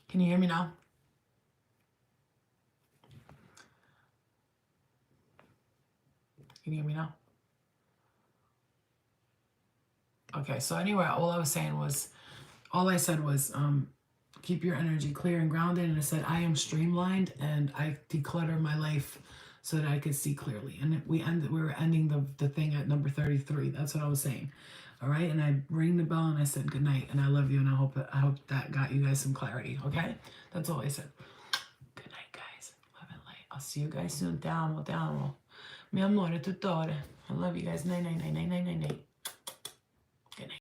Can you hear me now? Can you hear me now? Okay, so anyway, all I said was, keep your energy clear and grounded. And I said, I am streamlined and I declutter my life so that I could see clearly. And we were ending the thing at number 33. That's what I was saying. All right. And I rang the bell and I said, good night. And I love you. And I hope that got you guys some clarity. Okay. That's all I said. Good night, guys. Love and light. I'll see you guys soon. Te amo, te amo. Mi amore, tutore. I love you guys. Night, night, night, night, night, night, night.